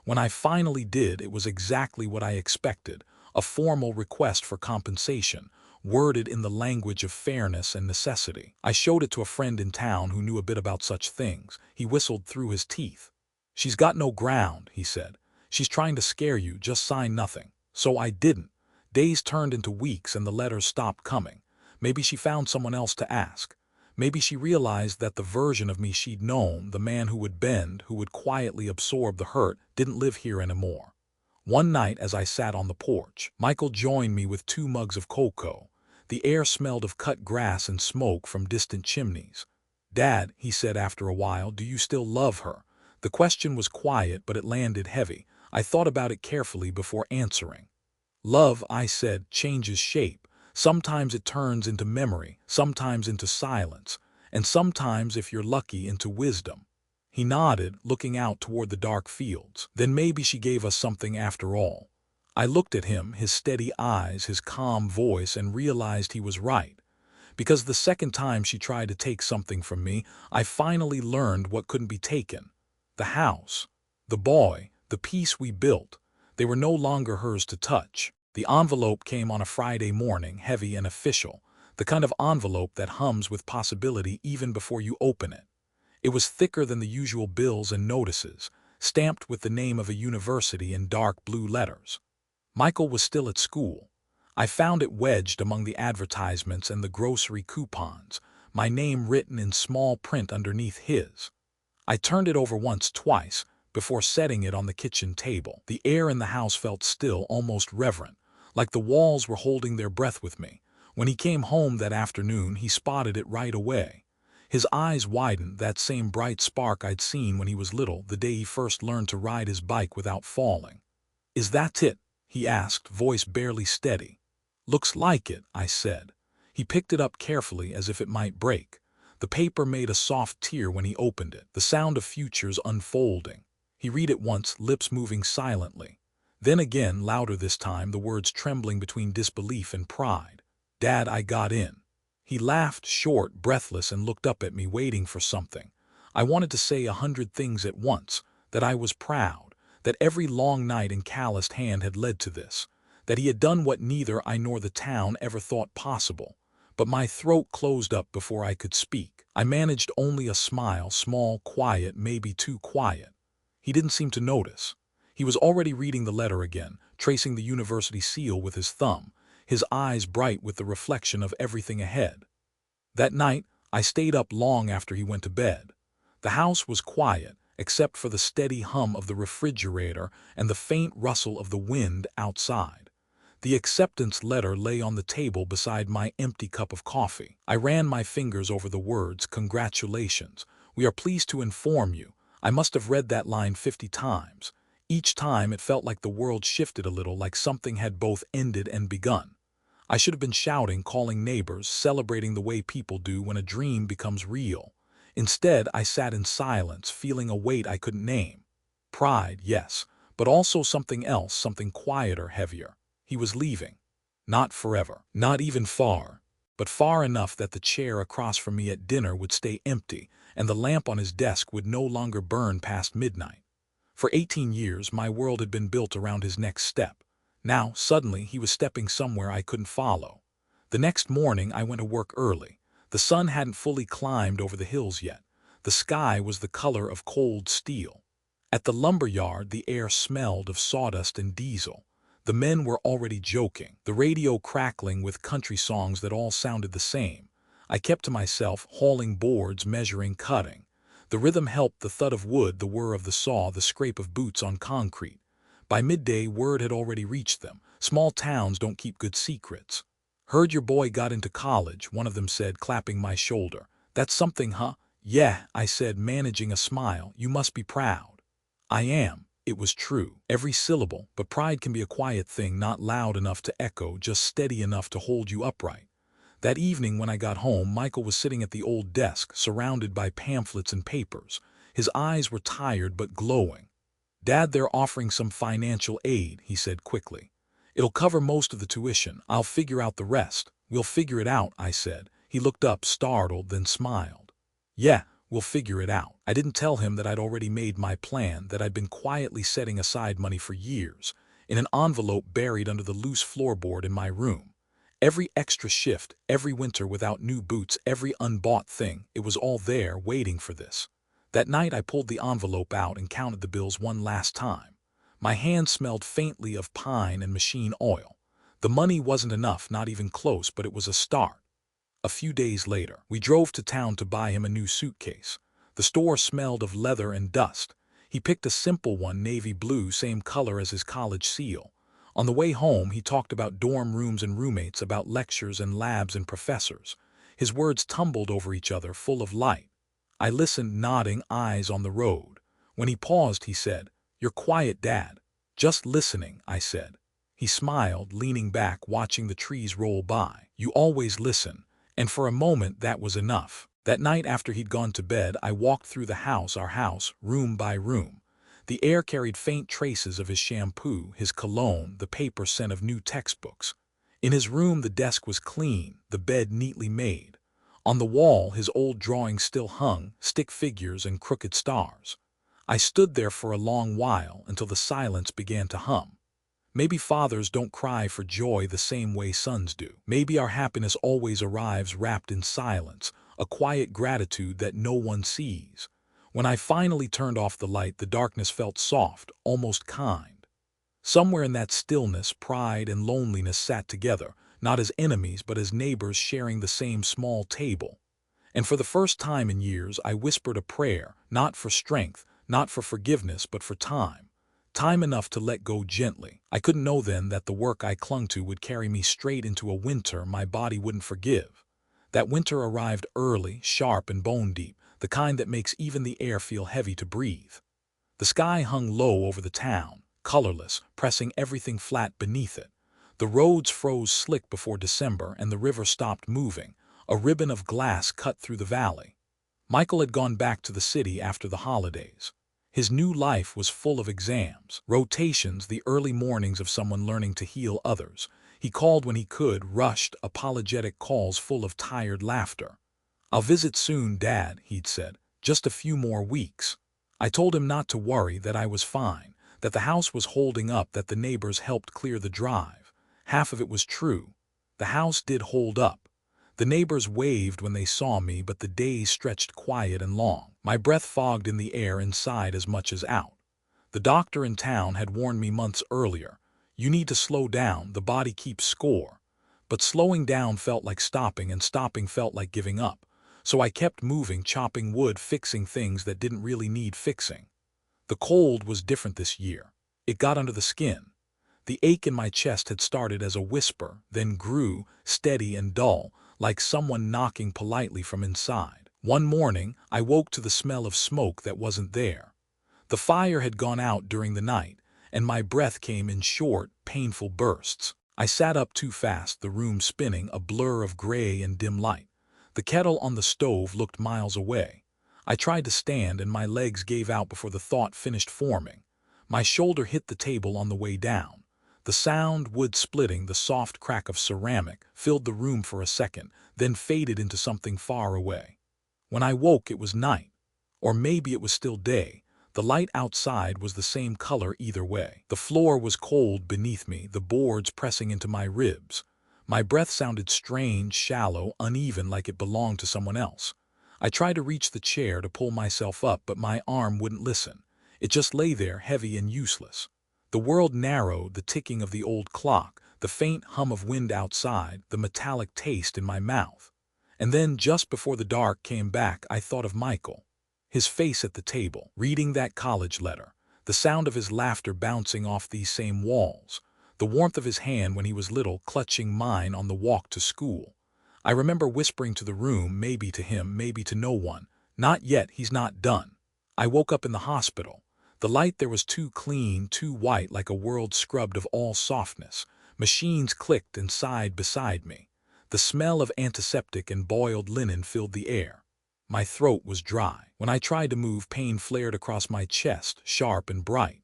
When I finally did, it was exactly what I expected. A formal request for compensation, worded in the language of fairness and necessity. I showed it to a friend in town who knew a bit about such things. He whistled through his teeth. "She's got no ground," he said. "She's trying to scare you, just sign nothing." So I didn't. Days turned into weeks and the letters stopped coming. Maybe she found someone else to ask. Maybe she realized that the version of me she'd known, the man who would bend, who would quietly absorb the hurt, didn't live here anymore. One night, as I sat on the porch, Michael joined me with 2 mugs of cocoa. The air smelled of cut grass and smoke from distant chimneys. "Dad," he said after a while, "do you still love her?" The question was quiet, but it landed heavy. I thought about it carefully before answering. "Love," I said, "changes shape. Sometimes it turns into memory, sometimes into silence, and sometimes, if you're lucky, into wisdom." He nodded, looking out toward the dark fields. "Then maybe she gave us something after all." I looked at him, his steady eyes, his calm voice, and realized he was right. Because the second time she tried to take something from me, I finally learned what couldn't be taken. The house, the boy, the peace we built. They were no longer hers to touch. The envelope came on a Friday morning, heavy and official, the kind of envelope that hums with possibility even before you open it. It was thicker than the usual bills and notices, stamped with the name of a university in dark blue letters. Michael was still at school. I found it wedged among the advertisements and the grocery coupons, my name written in small print underneath his. I turned it over once, twice, before setting it on the kitchen table. The air in the house felt still, almost reverent, like the walls were holding their breath with me. When he came home that afternoon, he spotted it right away. His eyes widened, that same bright spark I'd seen when he was little, the day he first learned to ride his bike without falling. "Is that it?" he asked, voice barely steady. "Looks like it," I said. He picked it up carefully as if it might break. The paper made a soft tear when he opened it, the sound of futures unfolding. He read it once, lips moving silently. Then again, louder this time, the words trembling between disbelief and pride. "Dad, I got in." He laughed, short, breathless, and looked up at me, waiting for something. I wanted to say 100 things at once, that I was proud, that every long night and calloused hand had led to this, that he had done what neither I nor the town ever thought possible. But my throat closed up before I could speak. I managed only a smile, small, quiet, maybe too quiet. He didn't seem to notice. He was already reading the letter again, tracing the university seal with his thumb, his eyes bright with the reflection of everything ahead. That night, I stayed up long after he went to bed. The house was quiet, except for the steady hum of the refrigerator and the faint rustle of the wind outside. The acceptance letter lay on the table beside my empty cup of coffee. I ran my fingers over the words, "Congratulations. We are pleased to inform you." I must have read that line 50 times. Each time it felt like the world shifted a little, like something had both ended and begun. I should have been shouting, calling neighbors, celebrating the way people do when a dream becomes real. Instead, I sat in silence, feeling a weight I couldn't name. Pride, yes, but also something else, something quieter, heavier. He was leaving. Not forever, not even far, but far enough that the chair across from me at dinner would stay empty, and the lamp on his desk would no longer burn past midnight. For 18 years, my world had been built around his next step. Now, suddenly, he was stepping somewhere I couldn't follow. The next morning, I went to work early. The sun hadn't fully climbed over the hills yet. The sky was the color of cold steel. At the lumber yard, the air smelled of sawdust and diesel. The men were already joking, the radio crackling with country songs that all sounded the same. I kept to myself, hauling boards, measuring, cutting. The rhythm helped, the thud of wood, the whir of the saw, the scrape of boots on concrete. By midday, word had already reached them. Small towns don't keep good secrets. "Heard your boy got into college," one of them said, clapping my shoulder. "That's something, huh?" "Yeah," I said, managing a smile. "You must be proud." "I am." It was true, every syllable, but pride can be a quiet thing, not loud enough to echo, just steady enough to hold you upright. That evening when I got home, Michael was sitting at the old desk, surrounded by pamphlets and papers. His eyes were tired but glowing. "Dad, they're offering some financial aid," he said quickly. "It'll cover most of the tuition. I'll figure out the rest." "We'll figure it out," I said. He looked up, startled, then smiled. "Yeah, we'll figure it out." I didn't tell him that I'd already made my plan, that I'd been quietly setting aside money for years, in an envelope buried under the loose floorboard in my room. Every extra shift, every winter without new boots, every unbought thing, it was all there, waiting for this. That night I pulled the envelope out and counted the bills one last time. My hand smelled faintly of pine and machine oil. The money wasn't enough, not even close, but it was a start. A few days later, we drove to town to buy him a new suitcase. The store smelled of leather and dust. He picked a simple one, navy blue, same color as his college seal. On the way home, he talked about dorm rooms and roommates, about lectures and labs and professors. His words tumbled over each other, full of light. I listened, nodding, eyes on the road. When he paused, he said, "You're quiet, Dad." "Just listening," I said. He smiled, leaning back, watching the trees roll by. "You always listen." And for a moment that was enough. That night after he'd gone to bed, I walked through our house, room by room. The air carried faint traces of his shampoo, his cologne, the paper scent of new textbooks. In his room the desk was clean, the bed neatly made. On the wall his old drawings still hung, stick figures and crooked stars. I stood there for a long while until the silence began to hum. Maybe fathers don't cry for joy the same way sons do. Maybe our happiness always arrives wrapped in silence, a quiet gratitude that no one sees. When I finally turned off the light, the darkness felt soft, almost kind. Somewhere in that stillness, pride and loneliness sat together, not as enemies but as neighbors sharing the same small table. And for the first time in years, I whispered a prayer, not for strength, not for forgiveness, but for time. Time enough to let go gently. I couldn't know then that the work I clung to would carry me straight into a winter my body wouldn't forgive. That winter arrived early, sharp and bone deep, the kind that makes even the air feel heavy to breathe. The sky hung low over the town, colorless, pressing everything flat beneath it. The roads froze slick before December and the river stopped moving, a ribbon of glass cut through the valley. Michael had gone back to the city after the holidays. His new life was full of exams, rotations, the early mornings of someone learning to heal others. He called when he could, rushed, apologetic calls full of tired laughter. "I'll visit soon, Dad," he'd said. "Just a few more weeks." I told him not to worry, that I was fine, that the house was holding up, that the neighbors helped clear the drive. Half of it was true. The house did hold up. The neighbors waved when they saw me, but the days stretched quiet and long. My breath fogged in the air inside as much as out. The doctor in town had warned me months earlier. "You need to slow down, the body keeps score." But slowing down felt like stopping, and stopping felt like giving up. So I kept moving, chopping wood, fixing things that didn't really need fixing. The cold was different this year. It got under the skin. The ache in my chest had started as a whisper, then grew, steady and dull, like someone knocking politely from inside. One morning, I woke to the smell of smoke that wasn't there. The fire had gone out during the night, and my breath came in short, painful bursts. I sat up too fast, the room spinning, a blur of gray and dim light. The kettle on the stove looked miles away. I tried to stand, and my legs gave out before the thought finished forming. My shoulder hit the table on the way down. The sound, wood splitting, the soft crack of ceramic, filled the room for a second, then faded into something far away. When I woke, it was night. Or maybe it was still day. The light outside was the same color either way. The floor was cold beneath me, the boards pressing into my ribs. My breath sounded strange, shallow, uneven, like it belonged to someone else. I tried to reach the chair to pull myself up, but my arm wouldn't listen. It just lay there, heavy and useless. The world narrowed, the ticking of the old clock, the faint hum of wind outside, the metallic taste in my mouth. And then, just before the dark came back, I thought of Michael. His face at the table, reading that college letter, the sound of his laughter bouncing off these same walls, the warmth of his hand when he was little, clutching mine on the walk to school. I remember whispering to the room, maybe to him, maybe to no one, "Not yet, he's not done." I woke up in the hospital. The light there was too clean, too white, like a world scrubbed of all softness. Machines clicked and sighed beside me. The smell of antiseptic and boiled linen filled the air. My throat was dry. When I tried to move, pain flared across my chest, sharp and bright.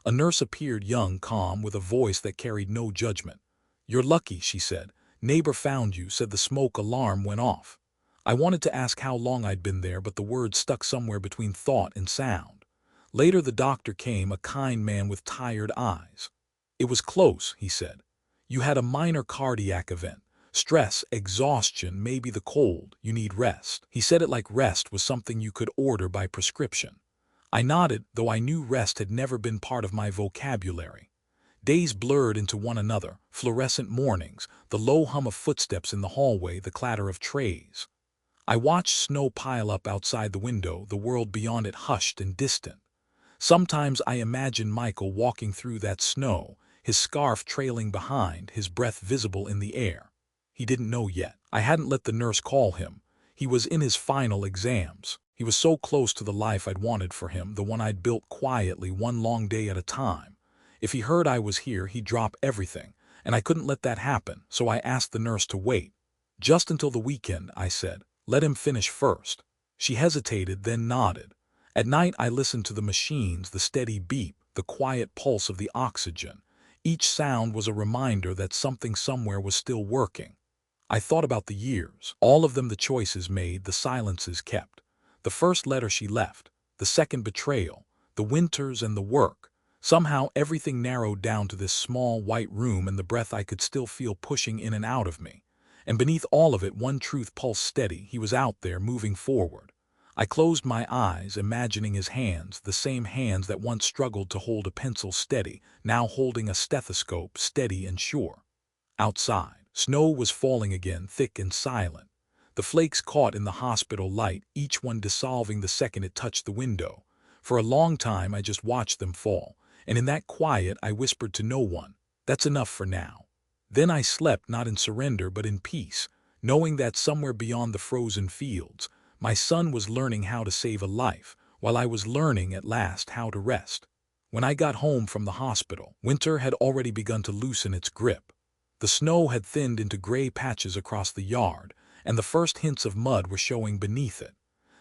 A nurse appeared, young, calm, with a voice that carried no judgment. "You're lucky," she said. "Neighbor found you, said the smoke alarm went off." I wanted to ask how long I'd been there, but the words stuck somewhere between thought and sound. Later the doctor came, a kind man with tired eyes. "It was close," he said. "You had a minor cardiac event. Stress, exhaustion, maybe the cold. You need rest." He said it like rest was something you could order by prescription. I nodded, though I knew rest had never been part of my vocabulary. Days blurred into one another, fluorescent mornings, the low hum of footsteps in the hallway, the clatter of trays. I watched snow pile up outside the window, the world beyond it hushed and distant. Sometimes I imagined Michael walking through that snow, his scarf trailing behind, his breath visible in the air. He didn't know yet. I hadn't let the nurse call him. He was in his final exams. He was so close to the life I'd wanted for him, the one I'd built quietly, one long day at a time. If he heard I was here, he'd drop everything, and I couldn't let that happen, so I asked the nurse to wait. Just until the weekend, I said. Let him finish first. She hesitated, then nodded. At night I listened to the machines, the steady beep, the quiet pulse of the oxygen. Each sound was a reminder that something somewhere was still working. I thought about the years, all of them, the choices made, the silences kept. The first letter she left, the second betrayal, the winters and the work. Somehow everything narrowed down to this small white room and the breath I could still feel pushing in and out of me. And beneath all of it, one truth pulsed steady. He was out there, moving forward. I closed my eyes, imagining his hands, the same hands that once struggled to hold a pencil steady, now holding a stethoscope, steady and sure. Outside, snow was falling again, thick and silent. The flakes caught in the hospital light, each one dissolving the second it touched the window. For a long time I just watched them fall, and in that quiet I whispered to no one, "That's enough for now." Then I slept, not in surrender but in peace, knowing that somewhere beyond the frozen fields, my son was learning how to save a life, while I was learning at last how to rest. When I got home from the hospital, winter had already begun to loosen its grip. The snow had thinned into gray patches across the yard, and the first hints of mud were showing beneath it.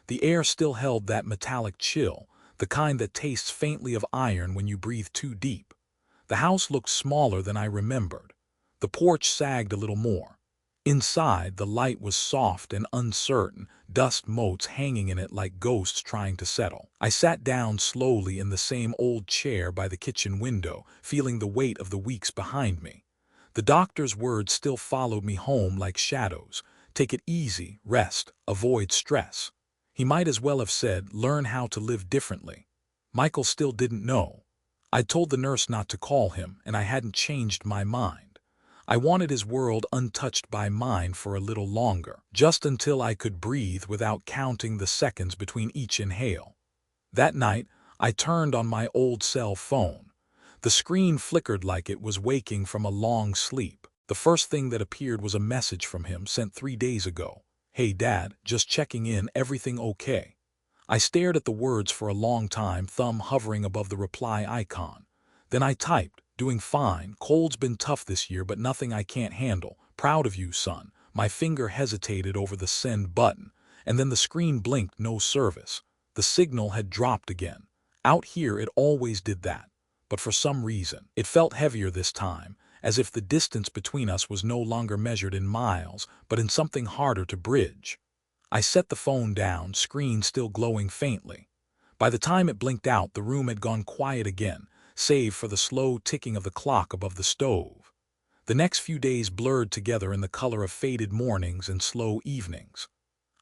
The air still held that metallic chill, the kind that tastes faintly of iron when you breathe too deep. The house looked smaller than I remembered. The porch sagged a little more. Inside, the light was soft and uncertain, dust motes hanging in it like ghosts trying to settle. I sat down slowly in the same old chair by the kitchen window, feeling the weight of the weeks behind me. The doctor's words still followed me home like shadows. Take it easy, rest, avoid stress. He might as well have said, learn how to live differently. Michael still didn't know. I'd told the nurse not to call him, and I hadn't changed my mind. I wanted his world untouched by mine for a little longer, just until I could breathe without counting the seconds between each inhale. That night, I turned on my old cell phone. The screen flickered like it was waking from a long sleep. The first thing that appeared was a message from him sent 3 days ago. "Hey Dad, just checking in, everything okay?" I stared at the words for a long time, thumb hovering above the reply icon. Then I typed, "Doing fine, cold's been tough this year but nothing I can't handle. Proud of you, son." My finger hesitated over the send button, and then the screen blinked, no service. The signal had dropped again. Out here it always did that. But for some reason, it felt heavier this time, as if the distance between us was no longer measured in miles, but in something harder to bridge. I set the phone down, screen still glowing faintly. By the time it blinked out, the room had gone quiet again, save for the slow ticking of the clock above the stove. The next few days blurred together in the color of faded mornings and slow evenings.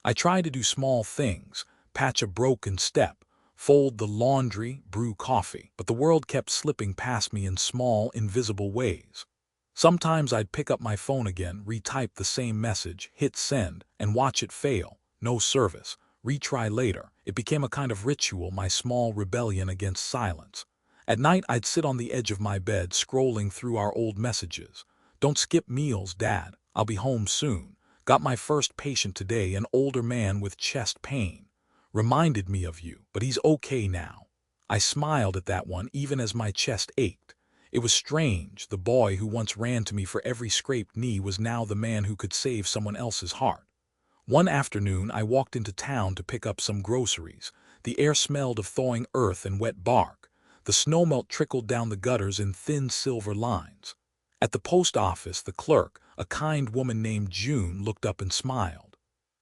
I tried to do small things, patch a broken step, fold the laundry, brew coffee, but the world kept slipping past me in small, invisible ways. Sometimes I'd pick up my phone again, retype the same message, hit send, and watch it fail. No service. Retry later. It became a kind of ritual, my small rebellion against silence. At night I'd sit on the edge of my bed, scrolling through our old messages. "Don't skip meals, Dad. I'll be home soon. Got my first patient today, an older man with chest pain. Reminded me of you, but he's okay now." I smiled at that one even as my chest ached. It was strange. The boy who once ran to me for every scraped knee was now the man who could save someone else's heart. One afternoon I walked into town to pick up some groceries. The air smelled of thawing earth and wet bark. The snowmelt trickled down the gutters in thin silver lines. At the post office, the clerk, a kind woman named June, looked up and smiled.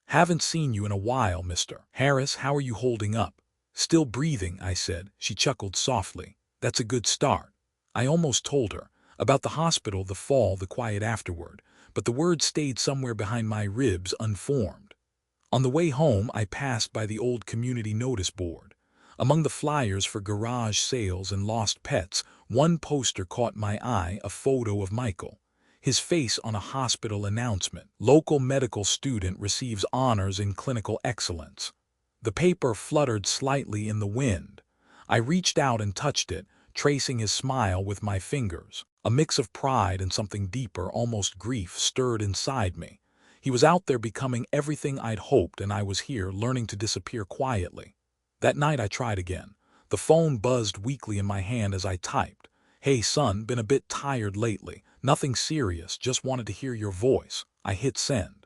"Haven't seen you in a while, Mr. Harris. How are you holding up?" "Still breathing," I said. She chuckled softly. "That's a good start." I almost told her about the hospital, the fall, the quiet afterward, but the words stayed somewhere behind my ribs unformed. On the way home, I passed by the old community notice board. Among the flyers for garage sales and lost pets, one poster caught my eye, a photo of Michael. His face on a hospital announcement. Local medical student receives honors in clinical excellence. The paper fluttered slightly in the wind. I reached out and touched it, tracing his smile with my fingers. A mix of pride and something deeper, almost grief, stirred inside me. He was out there becoming everything I'd hoped, and I was here learning to disappear quietly. That night I tried again. The phone buzzed weakly in my hand as I typed. "Hey son, been a bit tired lately. Nothing serious, just wanted to hear your voice." I hit send.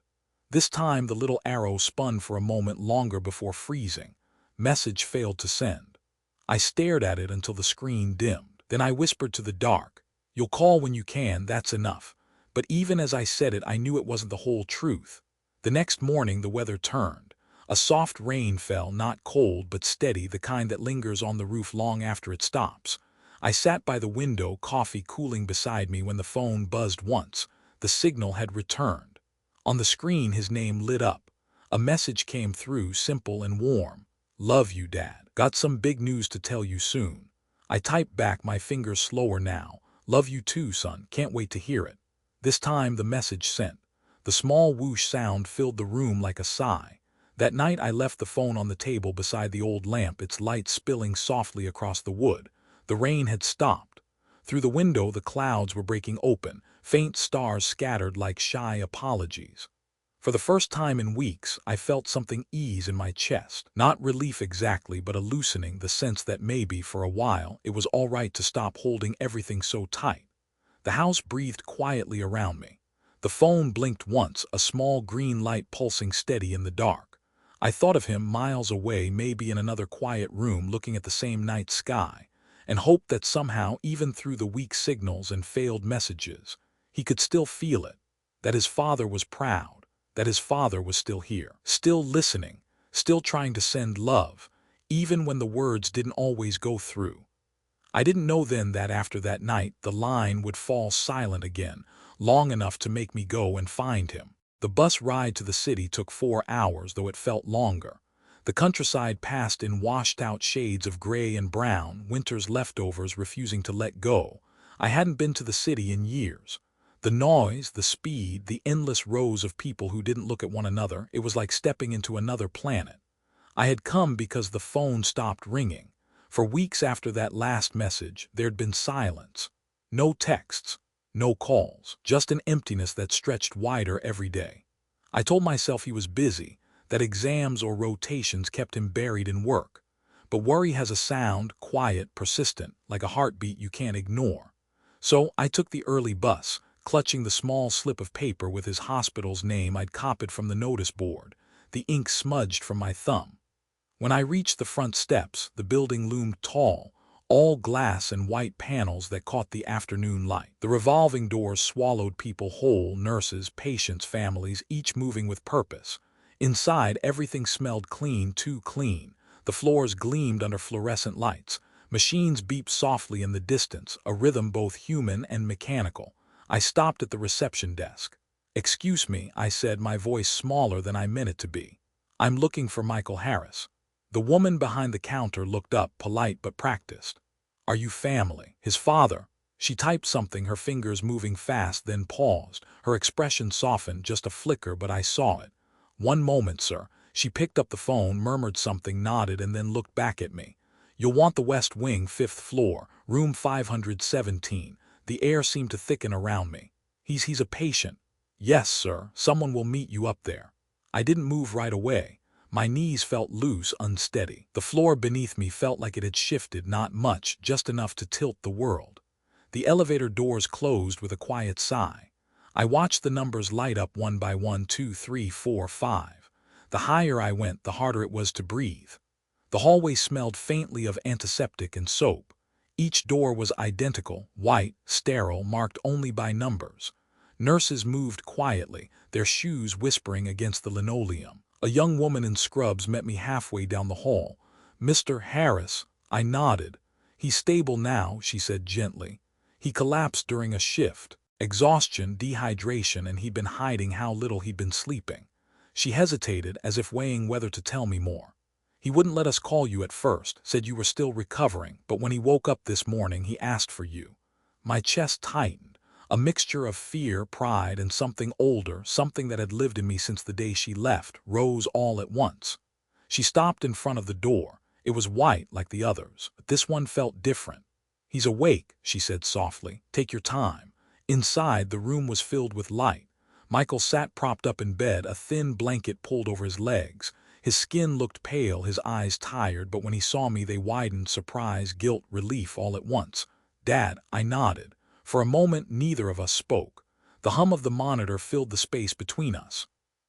This time the little arrow spun for a moment longer before freezing. Message failed to send. I stared at it until the screen dimmed. Then I whispered to the dark, "You'll call when you can, that's enough." But even as I said it, I knew it wasn't the whole truth. The next morning the weather turned. A soft rain fell, not cold but steady, the kind that lingers on the roof long after it stops. I sat by the window, coffee cooling beside me, when the phone buzzed once. The signal had returned. On the screen his name lit up. A message came through, simple and warm. "Love you, Dad. Got some big news to tell you soon." I typed back, my fingers slower now. "Love you too, son. Can't wait to hear it." This time the message sent. The small whoosh sound filled the room like a sigh. That night I left the phone on the table beside the old lamp, its light spilling softly across the wood. The rain had stopped. Through the window the clouds were breaking open, faint stars scattered like shy apologies. For the first time in weeks I felt something ease in my chest. Not relief exactly, but a loosening, the sense that maybe, for a while, it was all right to stop holding everything so tight. The house breathed quietly around me. The phone blinked once, a small green light pulsing steady in the dark. I thought of him miles away, maybe in another quiet room looking at the same night sky, and hoped that somehow, even through the weak signals and failed messages, he could still feel it, that his father was proud, that his father was still here, still listening, still trying to send love, even when the words didn't always go through. I didn't know then that after that night the line would fall silent again, long enough to make me go and find him. The bus ride to the city took 4 hours, though it felt longer. The countryside passed in washed-out shades of gray and brown, winter's leftovers refusing to let go. I hadn't been to the city in years. The noise, the speed, the endless rows of people who didn't look at one another, it was like stepping into another planet. I had come because the phone stopped ringing. For weeks after that last message, there'd been silence. No texts, no calls, just an emptiness that stretched wider every day. I told myself he was busy, that exams or rotations kept him buried in work. But worry has a sound, quiet, persistent, like a heartbeat you can't ignore. So I took the early bus, clutching the small slip of paper with his hospital's name I'd copied from the notice board, the ink smudged from my thumb. When I reached the front steps, the building loomed tall, all glass and white panels that caught the afternoon light. The revolving doors swallowed people whole, nurses, patients, families, each moving with purpose. Inside, everything smelled clean, too clean. The floors gleamed under fluorescent lights. Machines beeped softly in the distance, a rhythm both human and mechanical. I stopped at the reception desk. "Excuse me," I said, my voice smaller than I meant it to be. "I'm looking for Michael Harris." The woman behind the counter looked up, polite but practiced. "Are you family? His father?" She typed something, her fingers moving fast, then paused. Her expression softened, just a flicker, but I saw it. "One moment, sir." She picked up the phone, murmured something, nodded, and then looked back at me. "You'll want the West Wing, 5th floor, room 517. The air seemed to thicken around me. He's a patient." "Yes, sir. Someone will meet you up there." I didn't move right away. My knees felt loose, unsteady. The floor beneath me felt like it had shifted, not much, just enough to tilt the world. The elevator doors closed with a quiet sigh. I watched the numbers light up one by one, 2, 3, 4, 5. The higher I went, the harder it was to breathe. The hallway smelled faintly of antiseptic and soap. Each door was identical, white, sterile, marked only by numbers. Nurses moved quietly, their shoes whispering against the linoleum. A young woman in scrubs met me halfway down the hall. "Mr. Harris." I nodded. "He's stable now," she said gently. "He collapsed during a shift. Exhaustion, dehydration, and he'd been hiding how little he'd been sleeping." She hesitated, as if weighing whether to tell me more. "He wouldn't let us call you at first, said you were still recovering, but when he woke up this morning he asked for you." My chest tightened. A mixture of fear, pride, and something older, something that had lived in me since the day she left, rose all at once. She stopped in front of the door. It was white like the others, but this one felt different. "He's awake," she said softly. "Take your time." Inside, the room was filled with light. Michael sat propped up in bed, a thin blanket pulled over his legs. His skin looked pale, his eyes tired, but when he saw me they widened, surprise, guilt, relief all at once. "Dad," I nodded. For a moment neither of us spoke. The hum of the monitor filled the space between us.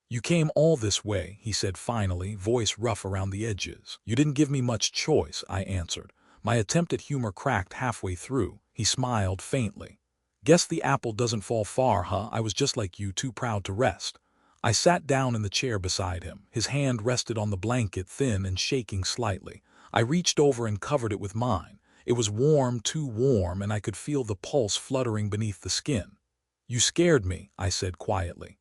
"You came all this way," he said finally, voice rough around the edges. "You didn't give me much choice," I answered. My attempt at humor cracked halfway through. He smiled faintly. "Guess the apple doesn't fall far, huh? I was just like you, too proud to rest." I sat down in the chair beside him. His hand rested on the blanket, thin and shaking slightly. I reached over and covered it with mine. It was warm, too warm, and I could feel the pulse fluttering beneath the skin. "You scared me," I said quietly.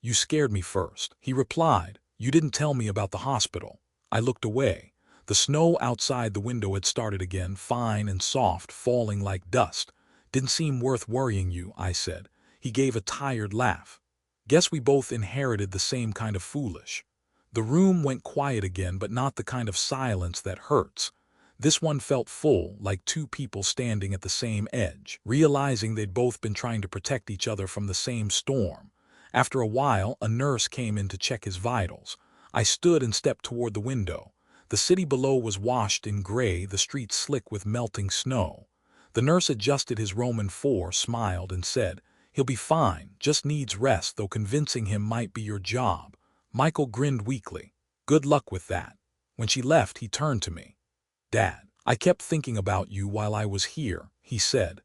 "You scared me first," he replied. "You didn't tell me about the hospital." I looked away. The snow outside the window had started again, fine and soft, falling like dust. "Didn't seem worth worrying you," I said. He gave a tired laugh. "Guess we both inherited the same kind of foolish." The room went quiet again, but not the kind of silence that hurts. This one felt full, like two people standing at the same edge, realizing they'd both been trying to protect each other from the same storm. After a while, a nurse came in to check his vitals. I stood and stepped toward the window. The city below was washed in gray, the streets slick with melting snow. The nurse adjusted his Roman 4, smiled, and said, "He'll be fine, just needs rest, though convincing him might be your job." Michael grinned weakly. "Good luck with that." When she left, he turned to me. "Dad, I kept thinking about you while I was here," he said.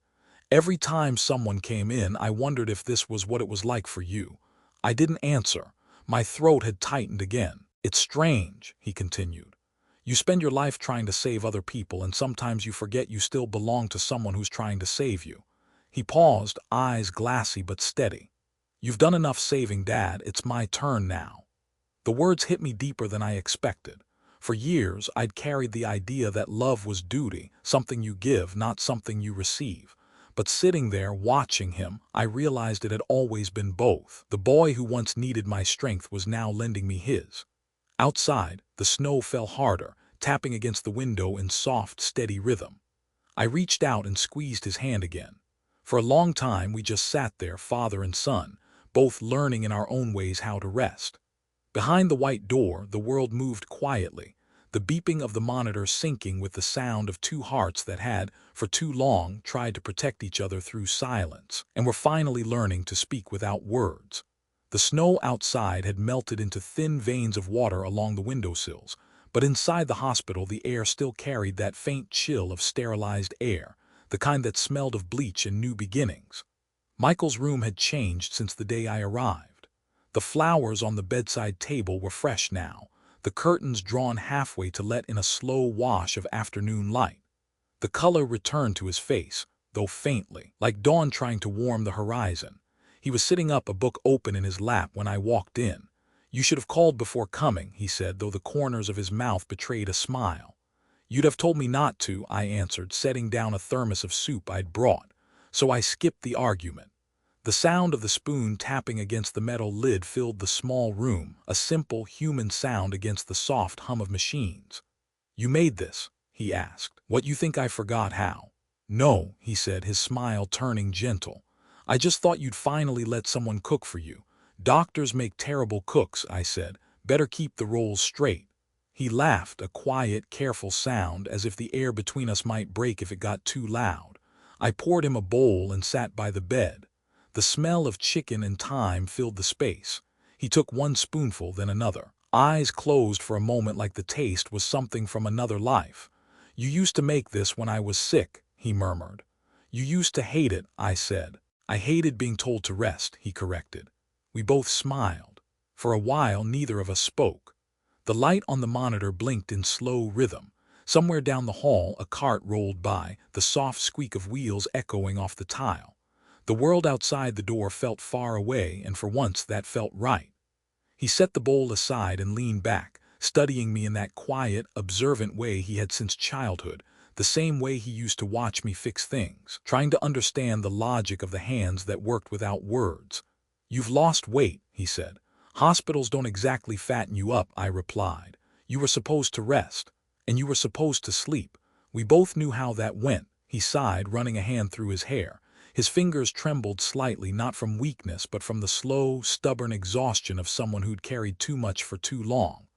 "Every time someone came in, I wondered if this was what it was like for you." I didn't answer. My throat had tightened again. "It's strange," he continued. "You spend your life trying to save other people, and sometimes you forget you still belong to someone who's trying to save you." He paused, eyes glassy but steady. "You've done enough saving, Dad. It's my turn now." The words hit me deeper than I expected. For years, I'd carried the idea that love was duty, something you give, not something you receive. But sitting there, watching him, I realized it had always been both. The boy who once needed my strength was now lending me his. Outside, the snow fell harder, tapping against the window in soft, steady rhythm. I reached out and squeezed his hand again. For a long time, we just sat there, father and son, both learning in our own ways how to rest. Behind the white door, the world moved quietly, the beeping of the monitor syncing with the sound of two hearts that had, for too long, tried to protect each other through silence, and were finally learning to speak without words. The snow outside had melted into thin veins of water along the windowsills, but inside the hospital the air still carried that faint chill of sterilized air, the kind that smelled of bleach and new beginnings. Michael's room had changed since the day I arrived. The flowers on the bedside table were fresh now, the curtains drawn halfway to let in a slow wash of afternoon light. The color returned to his face, though faintly, like dawn trying to warm the horizon. He was sitting up, a book open in his lap, when I walked in. "You should have called before coming," he said, though the corners of his mouth betrayed a smile. "You'd have told me not to," I answered, setting down a thermos of soup I'd brought. So I skipped the argument. The sound of the spoon tapping against the metal lid filled the small room, a simple, human sound against the soft hum of machines. "You made this?" he asked. "What, you think I forgot how?" "No," he said, his smile turning gentle. "I just thought you'd finally let someone cook for you." "Doctors make terrible cooks," I said. "Better keep the rolls straight." He laughed, a quiet, careful sound, as if the air between us might break if it got too loud. I poured him a bowl and sat by the bed. The smell of chicken and thyme filled the space. He took one spoonful, then another. Eyes closed for a moment, like the taste was something from another life. "You used to make this when I was sick," he murmured. "You used to hate it," I said. "I hated being told to rest," he corrected. We both smiled. For a while, neither of us spoke. The light on the monitor blinked in slow rhythm. Somewhere down the hall, a cart rolled by, the soft squeak of wheels echoing off the tile. The world outside the door felt far away, and for once that felt right. He set the bowl aside and leaned back, studying me in that quiet, observant way he had since childhood, the same way he used to watch me fix things, trying to understand the logic of the hands that worked without words. "You've lost weight," he said. "Hospitals don't exactly fatten you up," I replied. "You were supposed to rest, and you were supposed to sleep." We both knew how that went. He sighed, running a hand through his hair. His fingers trembled slightly, not from weakness but from the slow, stubborn exhaustion of someone who'd carried too much for too long.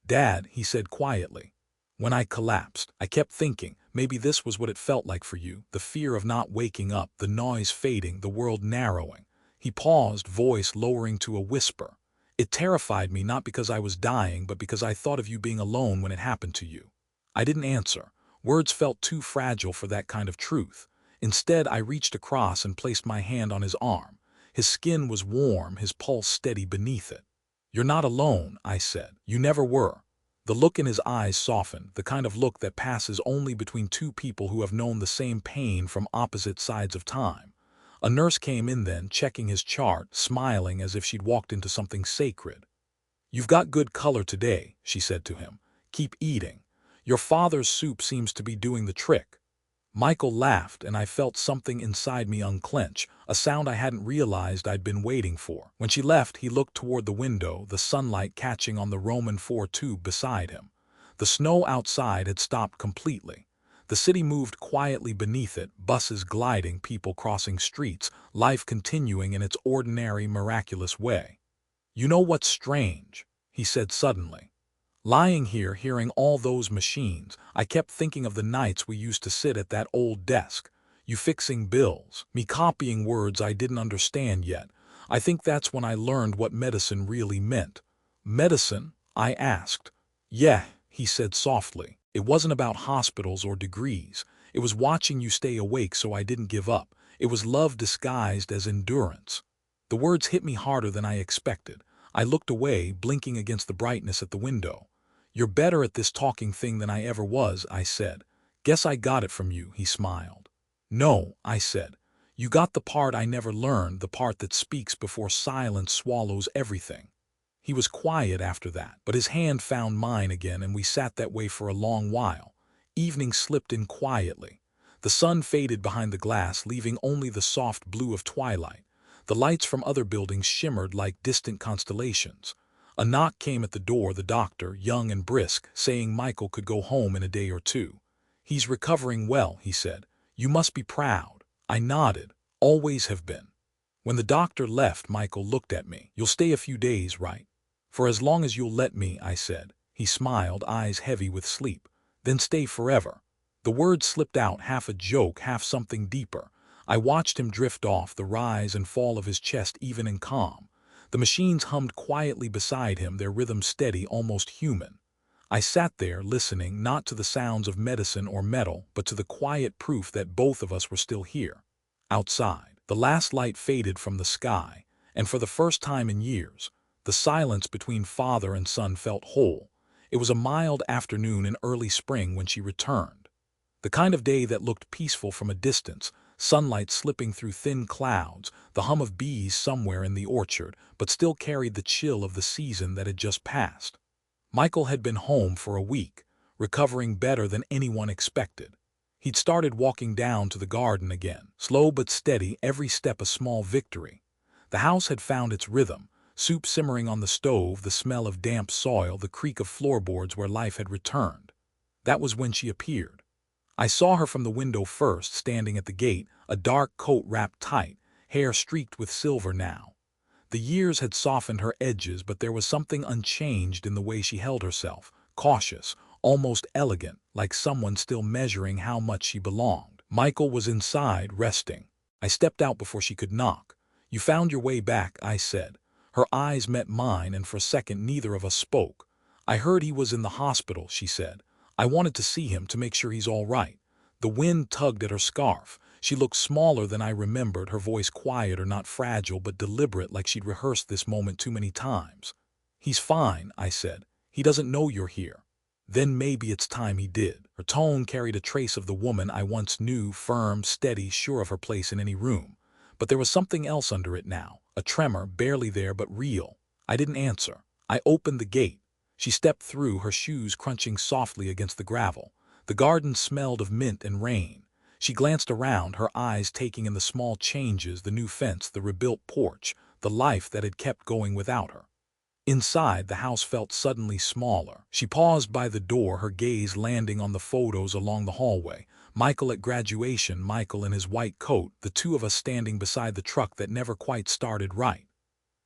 "Dad," he said quietly. "When I collapsed, I kept thinking, maybe this was what it felt like for you, the fear of not waking up, the noise fading, the world narrowing." He paused, voice lowering to a whisper. "It terrified me, not because I was dying, but because I thought of you being alone when it happened to you." I didn't answer. Words felt too fragile for that kind of truth. Instead, I reached across and placed my hand on his arm. His skin was warm, his pulse steady beneath it. "You're not alone," I said. "You never were." The look in his eyes softened, the kind of look that passes only between two people who have known the same pain from opposite sides of time. A nurse came in then, checking his chart, smiling as if she'd walked into something sacred. "You've got good color today," she said to him. "Keep eating. Your father's soup seems to be doing the trick." Michael laughed, and I felt something inside me unclench, a sound I hadn't realized I'd been waiting for. When she left, he looked toward the window, the sunlight catching on the Roman IV tube beside him. The snow outside had stopped completely. The city moved quietly beneath it, buses gliding, people crossing streets, life continuing in its ordinary, miraculous way. "You know what's strange?" he said suddenly. "Lying here, hearing all those machines, I kept thinking of the nights we used to sit at that old desk. You fixing bills, me copying words I didn't understand yet. I think that's when I learned what medicine really meant." "Medicine?" I asked. "Yeah," he said softly. "It wasn't about hospitals or degrees. It was watching you stay awake so I didn't give up. It was love disguised as endurance." The words hit me harder than I expected. I looked away, blinking against the brightness at the window. "You're better at this talking thing than I ever was," I said. "Guess I got it from you," he smiled. "No," I said. "You got the part I never learned, the part that speaks before silence swallows everything." He was quiet after that, but his hand found mine again, and we sat that way for a long while. Evening slipped in quietly. The sun faded behind the glass, leaving only the soft blue of twilight. The lights from other buildings shimmered like distant constellations. A knock came at the door, the doctor, young and brisk, saying Michael could go home in a day or two. "He's recovering well," he said. "You must be proud." I nodded. "Always have been." When the doctor left, Michael looked at me. "You'll stay a few days, right?" "For as long as you'll let me," I said. He smiled, eyes heavy with sleep. "Then stay forever." The words slipped out, half a joke, half something deeper. I watched him drift off, the rise and fall of his chest even and calm. The machines hummed quietly beside him, their rhythm steady, almost human. I sat there, listening, not to the sounds of medicine or metal, but to the quiet proof that both of us were still here. Outside, the last light faded from the sky, and for the first time in years, the silence between father and son felt whole. It was a mild afternoon in early spring when she returned. The kind of day that looked peaceful from a distance, sunlight slipping through thin clouds, the hum of bees somewhere in the orchard, but still carried the chill of the season that had just passed. Michael had been home for a week, recovering better than anyone expected. He'd started walking down to the garden again, slow but steady, every step a small victory. The house had found its rhythm, soup simmering on the stove, the smell of damp soil, the creak of floorboards where life had returned. That was when she appeared. I saw her from the window first, standing at the gate, a dark coat wrapped tight, hair streaked with silver now. The years had softened her edges, but there was something unchanged in the way she held herself, cautious, almost elegant, like someone still measuring how much she belonged. Michael was inside, resting. I stepped out before she could knock. "You found your way back," I said. Her eyes met mine, and for a second neither of us spoke. "I heard he was in the hospital," she said. "I wanted to see him, to make sure he's all right." The wind tugged at her scarf. She looked smaller than I remembered, her voice quieter, not fragile but deliberate, like she'd rehearsed this moment too many times. "He's fine," I said. "He doesn't know you're here." "Then maybe it's time he did." Her tone carried a trace of the woman I once knew, firm, steady, sure of her place in any room. But there was something else under it now, a tremor, barely there but real. I didn't answer. I opened the gate. She stepped through, her shoes crunching softly against the gravel. The garden smelled of mint and rain. She glanced around, her eyes taking in the small changes, the new fence, the rebuilt porch, the life that had kept going without her. Inside, the house felt suddenly smaller. She paused by the door, her gaze landing on the photos along the hallway. Michael at graduation, Michael in his white coat, the two of us standing beside the truck that never quite started right.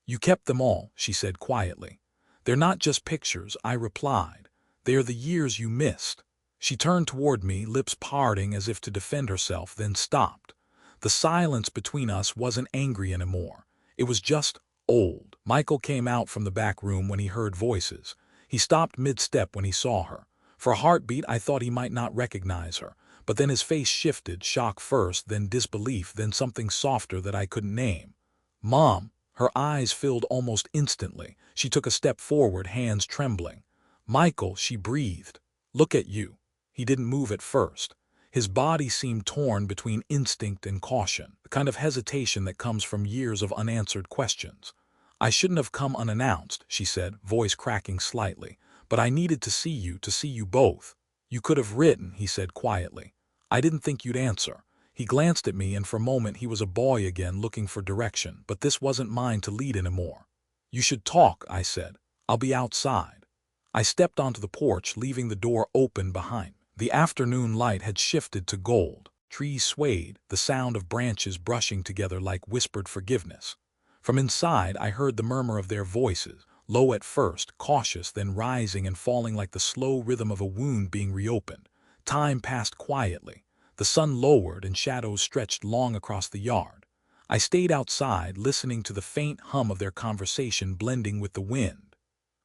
You kept them all, she said quietly. They're not just pictures, I replied. They are the years you missed. She turned toward me, lips parting as if to defend herself, then stopped. The silence between us wasn't angry anymore. It was just old. Michael came out from the back room when he heard voices. He stopped mid-step when he saw her. For a heartbeat, I thought he might not recognize her. But then his face shifted, shock first, then disbelief, then something softer that I couldn't name. Mom. Her eyes filled almost instantly. She took a step forward, hands trembling. Michael, she breathed. Look at you. He didn't move at first. His body seemed torn between instinct and caution, the kind of hesitation that comes from years of unanswered questions. I shouldn't have come unannounced, she said, voice cracking slightly, but I needed to see you both. You could have written, he said quietly. I didn't think you'd answer. He glanced at me, and for a moment he was a boy again, looking for direction, but this wasn't mine to lead anymore. You should talk, I said. I'll be outside. I stepped onto the porch, leaving the door open behind me. The afternoon light had shifted to gold. Trees swayed, the sound of branches brushing together like whispered forgiveness. From inside I heard the murmur of their voices, low at first, cautious, then rising and falling like the slow rhythm of a wound being reopened. Time passed quietly. The sun lowered and shadows stretched long across the yard. I stayed outside, listening to the faint hum of their conversation blending with the wind.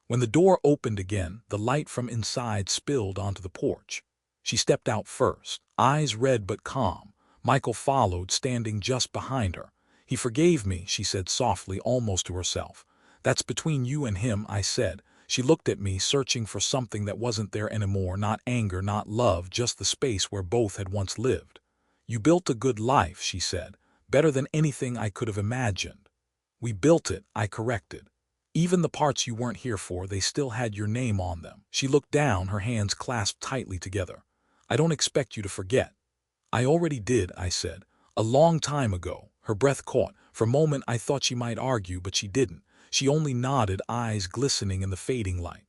When the door opened again, the light from inside spilled onto the porch. She stepped out first, eyes red but calm. Michael followed, standing just behind her. He forgave me, she said softly, almost to herself. That's between you and him, I said. She looked at me, searching for something that wasn't there anymore, not anger, not love, just the space where both had once lived. You built a good life, she said, better than anything I could have imagined. We built it, I corrected. Even the parts you weren't here for, they still had your name on them. She looked down, her hands clasped tightly together. I don't expect you to forget. I already did, I said. A long time ago. Her breath caught. For a moment I thought she might argue, but she didn't. She only nodded, eyes glistening in the fading light.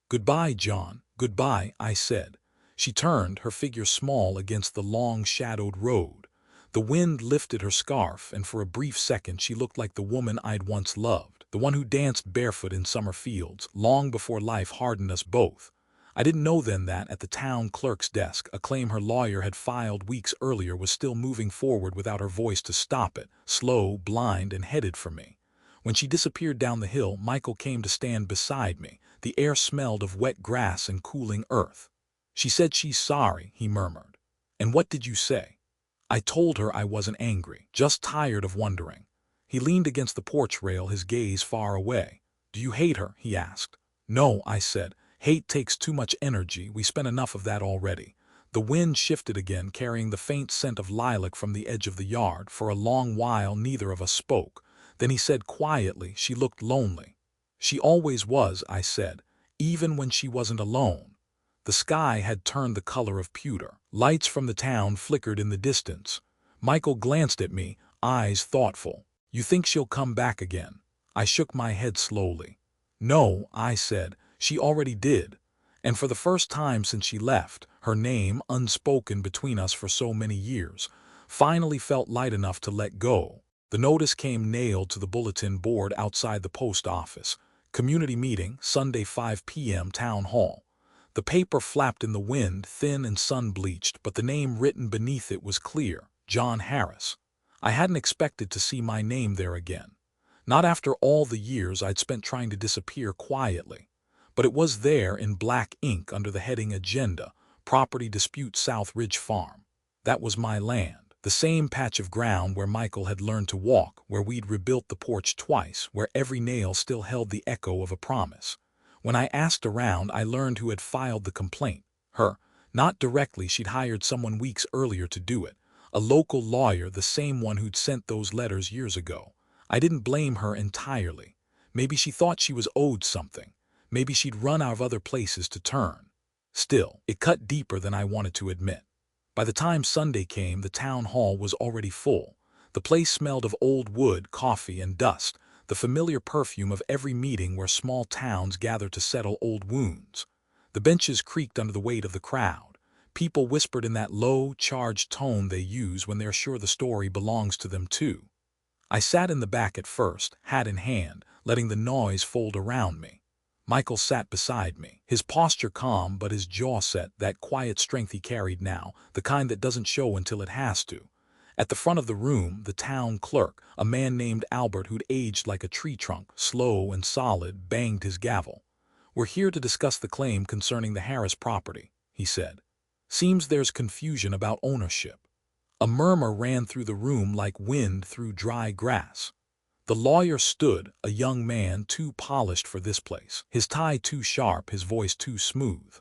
Goodbye, John. Goodbye, I said. She turned, her figure small against the long, shadowed road. The wind lifted her scarf, and for a brief second she looked like the woman I'd once loved, the one who danced barefoot in summer fields, long before life hardened us both. I didn't know then that, at the town clerk's desk, a claim her lawyer had filed weeks earlier was still moving forward without her voice to stop it, slow, blind, and headed for me. When she disappeared down the hill, Michael came to stand beside me. The air smelled of wet grass and cooling earth. She said she's sorry, he murmured. And what did you say? I told her I wasn't angry, just tired of wondering. He leaned against the porch rail, his gaze far away. Do you hate her? He asked. No, I said. Hate takes too much energy. We spent enough of that already. The wind shifted again, carrying the faint scent of lilac from the edge of the yard. For a long while neither of us spoke. Then he said quietly, she looked lonely. She always was, I said, even when she wasn't alone. The sky had turned the color of pewter. Lights from the town flickered in the distance. Michael glanced at me, eyes thoughtful. You think she'll come back again? I shook my head slowly. No, I said. She already did. And for the first time since she left, her name, unspoken between us for so many years, finally felt light enough to let go. The notice came nailed to the bulletin board outside the post office. Community meeting, Sunday 5 p.m. Town Hall. The paper flapped in the wind, thin and sun-bleached, but the name written beneath it was clear, John Harris. I hadn't expected to see my name there again. Not after all the years I'd spent trying to disappear quietly. But it was there in black ink under the heading Agenda, Property Dispute South Ridge Farm. That was my land, the same patch of ground where Michael had learned to walk, where we'd rebuilt the porch twice, where every nail still held the echo of a promise. When I asked around, I learned who had filed the complaint. Her. Not directly, she'd hired someone weeks earlier to do it. A local lawyer, the same one who'd sent those letters years ago. I didn't blame her entirely. Maybe she thought she was owed something. Maybe she'd run out of other places to turn. Still, it cut deeper than I wanted to admit. By the time Sunday came, the town hall was already full. The place smelled of old wood, coffee, and dust, the familiar perfume of every meeting where small towns gather to settle old wounds. The benches creaked under the weight of the crowd. People whispered in that low, charged tone they use when they're sure the story belongs to them too. I sat in the back at first, hat in hand, letting the noise fold around me. Michael sat beside me, his posture calm but his jaw set, that quiet strength he carried now, the kind that doesn't show until it has to. At the front of the room, the town clerk, a man named Albert who'd aged like a tree trunk, slow and solid, banged his gavel. "We're here to discuss the claim concerning the Harris property," he said. "Seems there's confusion about ownership." A murmur ran through the room like wind through dry grass. The lawyer stood, a young man too polished for this place, his tie too sharp, his voice too smooth.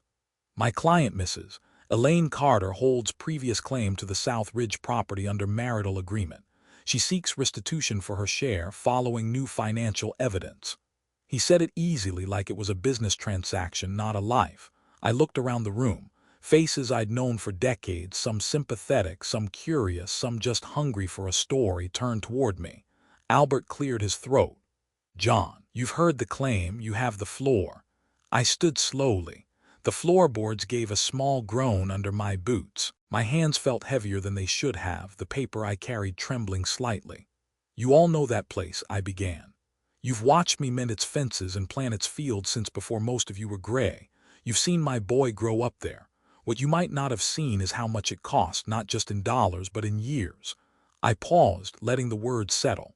"My client, Mrs. Elaine Carter, holds previous claim to the South Ridge property under marital agreement. She seeks restitution for her share following new financial evidence." He said it easily, like it was a business transaction, not a life. I looked around the room. Faces I'd known for decades, some sympathetic, some curious, some just hungry for a story, turned toward me. Albert cleared his throat. "John, you've heard the claim, you have the floor." I stood slowly. The floorboards gave a small groan under my boots. My hands felt heavier than they should have, the paper I carried trembling slightly. "You all know that place," I began. "You've watched me mend its fences and plant its fields since before most of you were gray. You've seen my boy grow up there. What you might not have seen is how much it cost, not just in dollars but in years." I paused, letting the words settle.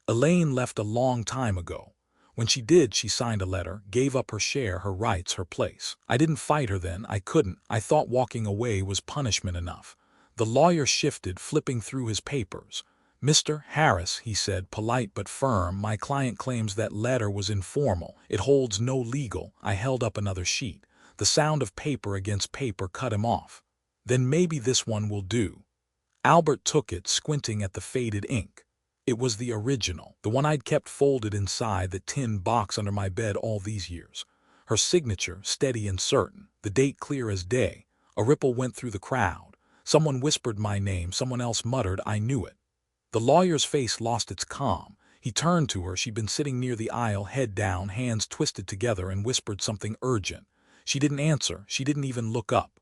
"Elaine left a long time ago. When she did, she signed a letter, gave up her share, her rights, her place. I didn't fight her then, I couldn't. I thought walking away was punishment enough." The lawyer shifted, flipping through his papers. "Mr. Harris," he said, polite but firm, "my client claims that letter was informal. It holds no legal—" I held up another sheet. The sound of paper against paper cut him off. "Then maybe this one will do." Albert took it, squinting at the faded ink. It was the original, the one I'd kept folded inside the tin box under my bed all these years. Her signature, steady and certain, the date clear as day. A ripple went through the crowd. Someone whispered my name, someone else muttered, "I knew it." The lawyer's face lost its calm. He turned to her. She'd been sitting near the aisle, head down, hands twisted together, and whispered something urgent. She didn't answer. She didn't even look up.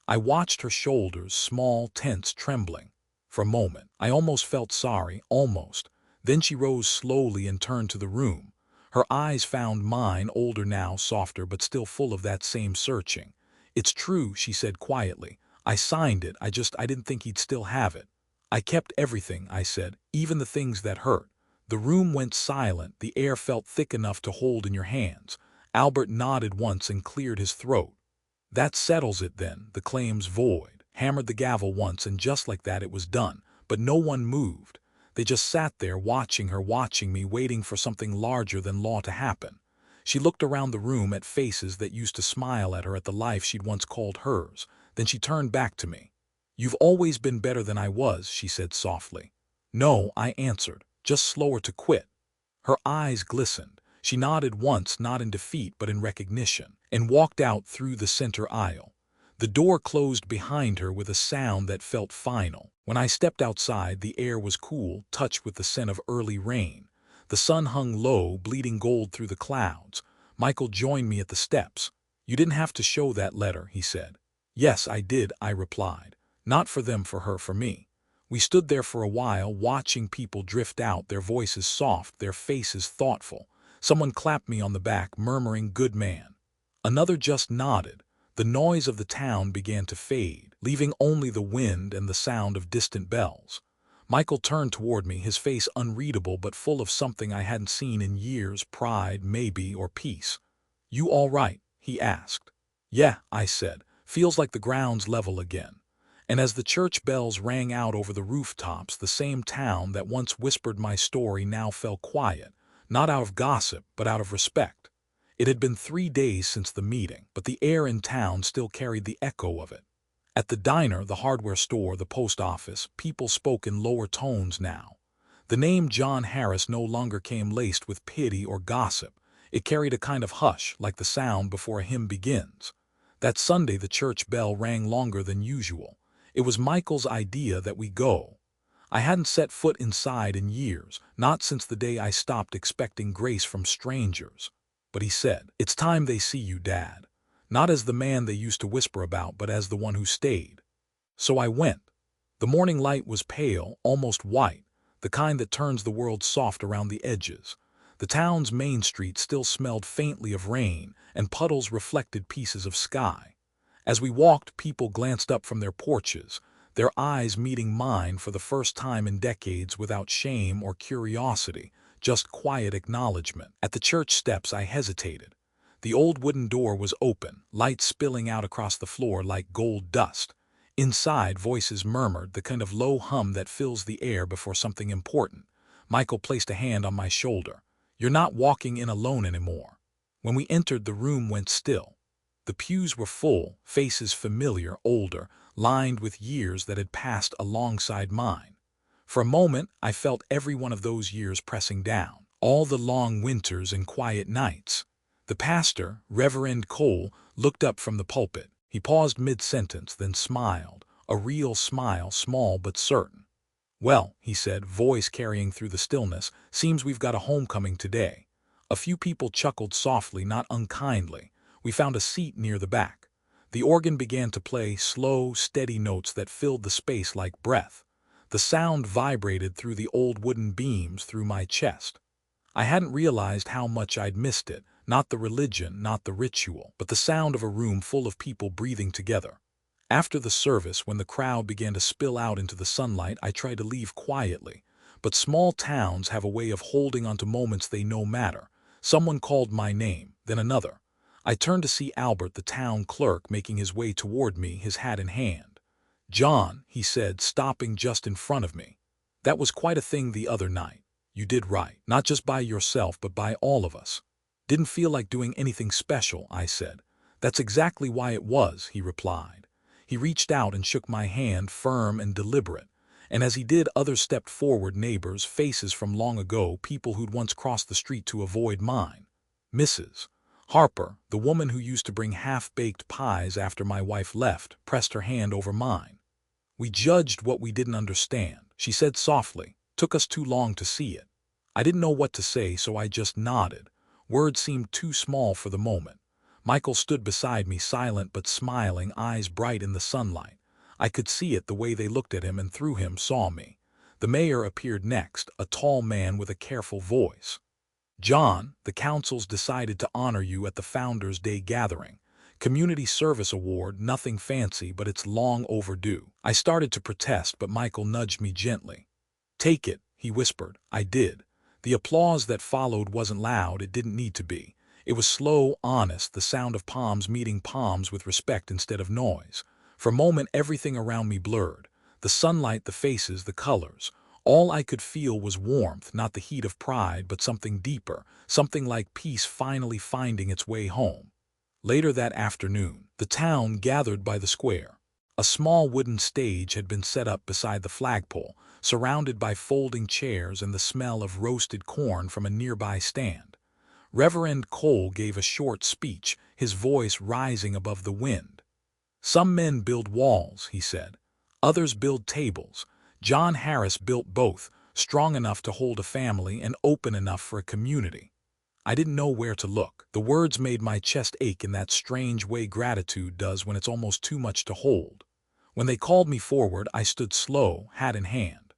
I watched her shoulders, small, tense, trembling. For a moment, I almost felt sorry, almost. Then she rose slowly and turned to the room. Her eyes found mine, older now, softer, but still full of that same searching. "It's true," she said quietly. "I signed it. I didn't think he'd still have it." "I kept everything," I said, "even the things that hurt." The room went silent. The air felt thick enough to hold in your hands. Albert nodded once and cleared his throat. "That settles it then. The claim's void." Hammered the gavel once, and just like that it was done. But no one moved. They just sat there, watching her, watching me, waiting for something larger than law to happen. She looked around the room at faces that used to smile at her, at the life she'd once called hers. Then she turned back to me. "You've always been better than I was," she said softly. "No," I answered, "just slower to quit." Her eyes glistened. She nodded once, not in defeat but in recognition, and walked out through the center aisle. The door closed behind her with a sound that felt final. When I stepped outside, the air was cool, touched with the scent of early rain. The sun hung low, bleeding gold through the clouds. Michael joined me at the steps. "You didn't have to show that letter," he said. "Yes, I did," I replied. "Not for them, for her, for me." We stood there for a while, watching people drift out, their voices soft, their faces thoughtful. Someone clapped me on the back, murmuring, "Good man." Another just nodded. The noise of the town began to fade, leaving only the wind and the sound of distant bells. Michael turned toward me, his face unreadable but full of something I hadn't seen in years, pride, maybe, or peace. "You all right?" he asked. "Yeah," I said. "Feels like the ground's level again." And as the church bells rang out over the rooftops, the same town that once whispered my story now fell quiet, not out of gossip, but out of respect. It had been 3 days since the meeting, but the air in town still carried the echo of it. At the diner, the hardware store, the post office, people spoke in lower tones now. The name John Harris no longer came laced with pity or gossip. It carried a kind of hush, like the sound before a hymn begins. That Sunday the church bell rang longer than usual. It was Michael's idea that we go. I hadn't set foot inside in years, not since the day I stopped expecting grace from strangers. But he said, "It's time they see you, Dad." not as the man they used to whisper about, but as the one who stayed. So I went. The morning light was pale, almost white, the kind that turns the world soft around the edges. The town's main street still smelled faintly of rain, and puddles reflected pieces of sky. As we walked, people glanced up from their porches, their eyes meeting mine for the first time in decades without shame or curiosity, just quiet acknowledgement. At the church steps, I hesitated. The old wooden door was open, light spilling out across the floor like gold dust. Inside, voices murmured, the kind of low hum that fills the air before something important. Michael placed a hand on my shoulder. "You're not walking in alone anymore." When we entered, the room went still. The pews were full, faces familiar, older, lined with years that had passed alongside mine. For a moment, I felt every one of those years pressing down. All the long winters and quiet nights. The pastor, Reverend Cole, looked up from the pulpit. He paused mid-sentence, then smiled, a real smile, small but certain. "Well," he said, voice carrying through the stillness, "seems we've got a homecoming today." A few people chuckled softly, not unkindly. We found a seat near the back. The organ began to play slow, steady notes that filled the space like breath. The sound vibrated through the old wooden beams through my chest. I hadn't realized how much I'd missed it, not the religion, not the ritual, but the sound of a room full of people breathing together. After the service, when the crowd began to spill out into the sunlight, I tried to leave quietly. But small towns have a way of holding onto moments they know matter. Someone called my name, then another. I turned to see Albert, the town clerk, making his way toward me, his hat in hand. "John," he said, stopping just in front of me. "That was quite a thing the other night. You did right, not just by yourself, but by all of us." "Didn't feel like doing anything special," I said. "That's exactly why it was," he replied. He reached out and shook my hand, firm and deliberate. And as he did, others stepped forward, neighbors, faces from long ago, people who'd once crossed the street to avoid mine. Mrs. Harper, the woman who used to bring half-baked pies after my wife left, pressed her hand over mine. "We judged what we didn't understand," she said softly. "Took us too long to see it." I didn't know what to say, so I just nodded. Words seemed too small for the moment. Michael stood beside me, silent but smiling, eyes bright in the sunlight. I could see it, the way they looked at him and through him saw me. The mayor appeared next, a tall man with a careful voice. "John, the council's decided to honor you at the Founders' Day gathering. Community Service Award, nothing fancy, but it's long overdue." I started to protest, but Michael nudged me gently. "Take it," he whispered. I did. The applause that followed wasn't loud, it didn't need to be. It was slow, honest, the sound of palms meeting palms with respect instead of noise. For a moment, everything around me blurred. The sunlight, the faces, the colors. All I could feel was warmth, not the heat of pride, but something deeper, something like peace finally finding its way home. Later that afternoon, the town gathered by the square. A small wooden stage had been set up beside the flagpole, surrounded by folding chairs and the smell of roasted corn from a nearby stand. Reverend Cole gave a short speech, his voice rising above the wind. "Some men build walls," he said. "Others build tables. John Harris built both, strong enough to hold a family and open enough for a community." I didn't know where to look. The words made my chest ache in that strange way gratitude does when it's almost too much to hold. When they called me forward, I stood slow, hat in hand.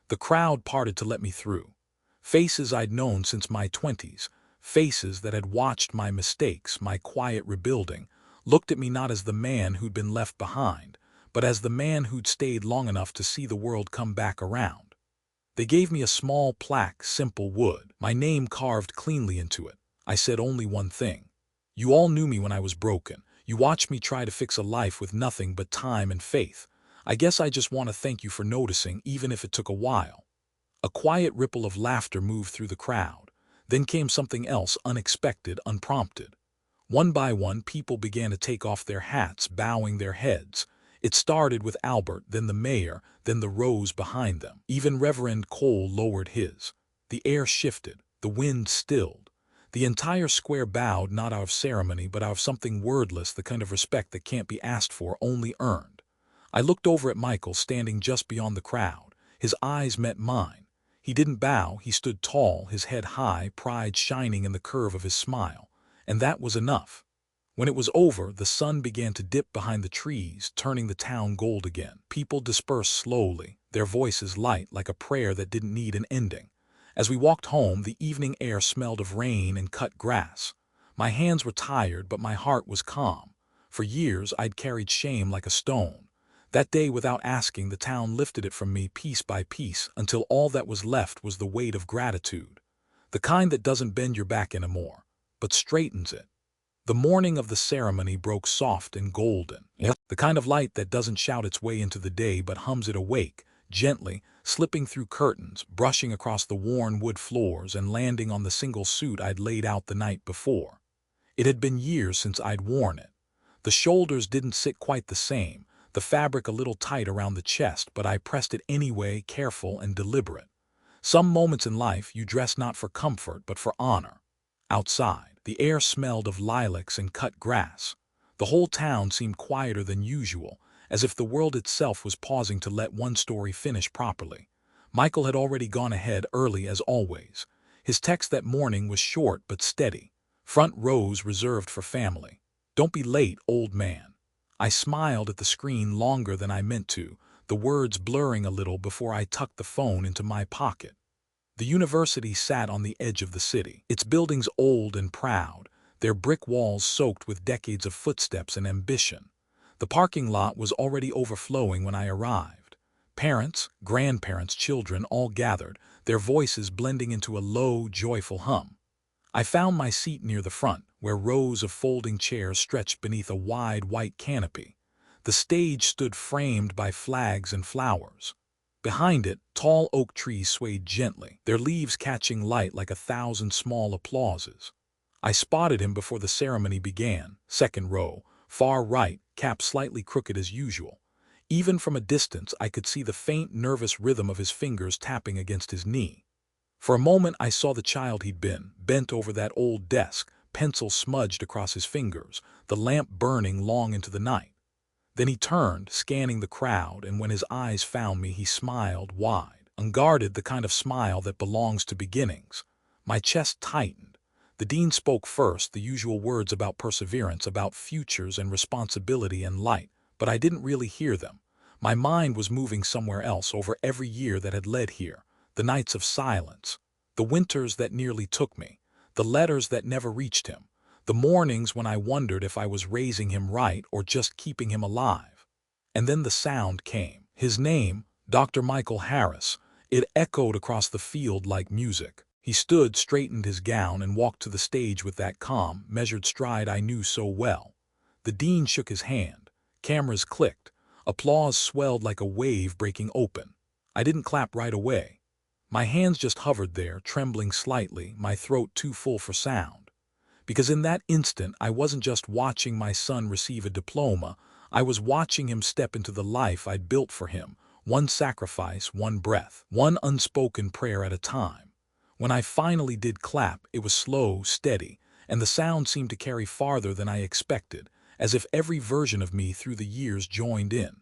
The crowd parted to let me through. Faces I'd known since my 20s, faces that had watched my mistakes, my quiet rebuilding, looked at me not as the man who'd been left behind, but as the man who'd stayed long enough to see the world come back around. They gave me a small plaque, simple wood, my name carved cleanly into it. I said only one thing. "You all knew me when I was broken. You watched me try to fix a life with nothing but time and faith. I guess I just want to thank you for noticing, even if it took a while." A quiet ripple of laughter moved through the crowd. Then came something else, unexpected, unprompted. One by one, people began to take off their hats, bowing their heads. It started with Albert, then the mayor, then the rows behind them. Even Reverend Cole lowered his. The air shifted, the wind stilled. The entire square bowed, not out of ceremony, but out of something wordless, the kind of respect that can't be asked for, only earned. I looked over at Michael, standing just beyond the crowd. His eyes met mine. He didn't bow, he stood tall, his head high, pride shining in the curve of his smile. And that was enough. When it was over, the sun began to dip behind the trees, turning the town gold again. People dispersed slowly, their voices light like a prayer that didn't need an ending. As we walked home, the evening air smelled of rain and cut grass. My hands were tired, but my heart was calm. For years, I'd carried shame like a stone. That day, without asking, the town lifted it from me piece by piece until all that was left was the weight of gratitude. The kind that doesn't bend your back anymore, but straightens it. The morning of the ceremony broke soft and golden. Yep. The kind of light that doesn't shout its way into the day but hums it awake, gently, slipping through curtains, brushing across the worn wood floors and landing on the single suit I'd laid out the night before. It had been years since I'd worn it. The shoulders didn't sit quite the same, the fabric a little tight around the chest, but I pressed it anyway, careful and deliberate. Some moments in life you dress not for comfort but for honor. Outside, the air smelled of lilacs and cut grass. The whole town seemed quieter than usual, as if the world itself was pausing to let one story finish properly. Michael had already gone ahead early as always. His text that morning was short but steady. Front rows reserved for family. Don't be late, old man. I smiled at the screen longer than I meant to, the words blurring a little before I tucked the phone into my pocket. The university sat on the edge of the city, its buildings old and proud, their brick walls soaked with decades of footsteps and ambition. The parking lot was already overflowing when I arrived. Parents, grandparents, children all gathered, their voices blending into a low, joyful hum. I found my seat near the front, where rows of folding chairs stretched beneath a wide white canopy. The stage stood framed by flags and flowers. Behind it, tall oak trees swayed gently, their leaves catching light like 1,000 small applauses. I spotted him before the ceremony began, second row, far right, cap slightly crooked as usual. Even from a distance, I could see the faint, nervous rhythm of his fingers tapping against his knee. For a moment, I saw the child he'd been, bent over that old desk, pencil smudged across his fingers, the lamp burning long into the night. Then he turned, scanning the crowd, and when his eyes found me, he smiled wide, unguarded, the kind of smile that belongs to beginnings. My chest tightened. The dean spoke first, the usual words about perseverance, about futures and responsibility and light, but I didn't really hear them. My mind was moving somewhere else, over every year that had led here, the nights of silence, the winters that nearly took me, the letters that never reached him, the mornings when I wondered if I was raising him right or just keeping him alive. And then the sound came. His name, Dr. Michael Harris. It echoed across the field like music. He stood, straightened his gown, and walked to the stage with that calm, measured stride I knew so well. The dean shook his hand. Cameras clicked. Applause swelled like a wave breaking open. I didn't clap right away. My hands just hovered there, trembling slightly, my throat too full for sound. Because in that instant, I wasn't just watching my son receive a diploma, I was watching him step into the life I'd built for him, one sacrifice, one breath, one unspoken prayer at a time. When I finally did clap, it was slow, steady, and the sound seemed to carry farther than I expected, as if every version of me through the years joined in.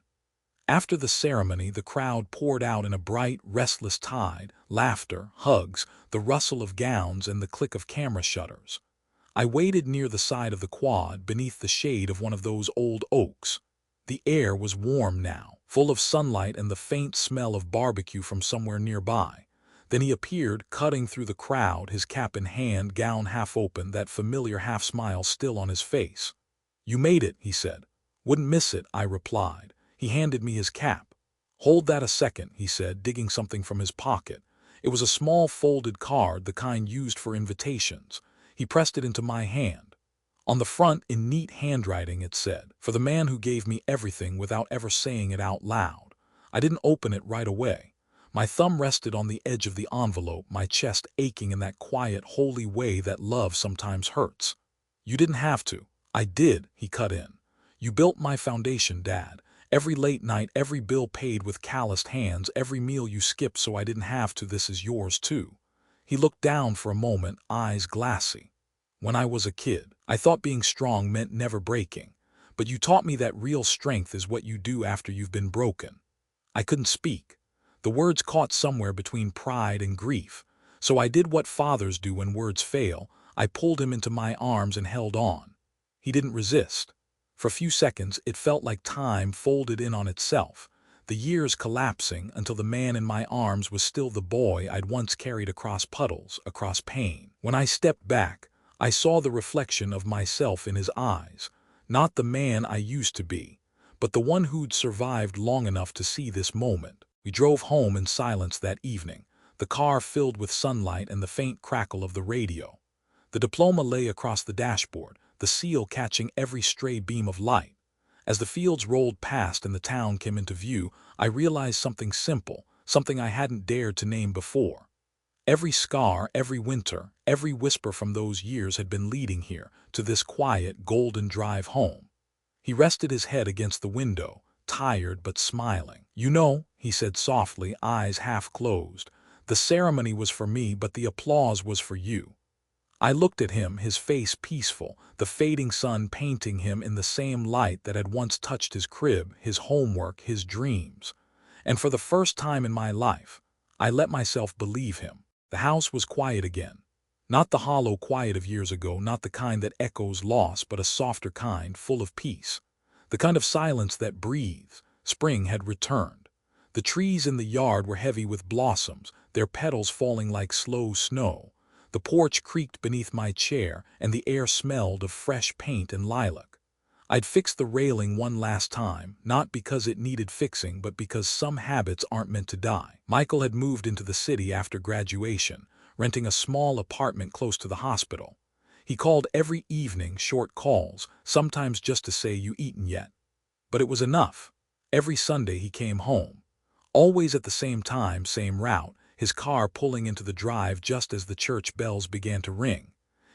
After the ceremony, the crowd poured out in a bright, restless tide, laughter, hugs, the rustle of gowns, and the click of camera shutters. I waited near the side of the quad, beneath the shade of one of those old oaks. The air was warm now, full of sunlight and the faint smell of barbecue from somewhere nearby. Then he appeared, cutting through the crowd, his cap in hand, gown half open, that familiar half-smile still on his face. "You made it," he said. "Wouldn't miss it," I replied. He handed me his cap. "Hold that a second," he said, digging something from his pocket. It was a small folded card, the kind used for invitations. He pressed it into my hand. On the front, in neat handwriting, it said, "For the man who gave me everything without ever saying it out loud." I didn't open it right away. My thumb rested on the edge of the envelope, my chest aching in that quiet, holy way that love sometimes hurts. "You didn't have to." "I did," he cut in. "You built my foundation, Dad. Every late night, every bill paid with calloused hands, every meal you skipped so I didn't have to. This is yours, too." He looked down for a moment, eyes glassy. "When I was a kid, I thought being strong meant never breaking. But you taught me that real strength is what you do after you've been broken." I couldn't speak. The words caught somewhere between pride and grief. So I did what fathers do when words fail. I pulled him into my arms and held on. He didn't resist. For a few seconds, it felt like time folded in on itself, the years collapsing until the man in my arms was still the boy I'd once carried across puddles, across pain. When I stepped back, I saw the reflection of myself in his eyes, not the man I used to be, but the one who'd survived long enough to see this moment. We drove home in silence that evening, the car filled with sunlight and the faint crackle of the radio. The diploma lay across the dashboard, the seal catching every stray beam of light. As the fields rolled past and the town came into view, I realized something simple, something I hadn't dared to name before. Every scar, every winter, every whisper from those years had been leading here, to this quiet, golden drive home. He rested his head against the window, tired but smiling. "You know," he said softly, eyes half closed, "the ceremony was for me, but the applause was for you." I looked at him, his face peaceful, the fading sun painting him in the same light that had once touched his crib, his homework, his dreams. And for the first time in my life, I let myself believe him. The house was quiet again. Not the hollow quiet of years ago, not the kind that echoes loss, but a softer kind, full of peace. The kind of silence that breathes. Spring had returned. The trees in the yard were heavy with blossoms, their petals falling like slow snow. The porch creaked beneath my chair, and the air smelled of fresh paint and lilac. I'd fixed the railing one last time, not because it needed fixing, but because some habits aren't meant to die. Michael had moved into the city after graduation, renting a small apartment close to the hospital. He called every evening, short calls, sometimes just to say, "You eaten yet?" But it was enough. Every Sunday he came home. Always at the same time, same route, his car pulling into the drive just as the church bells began to ring.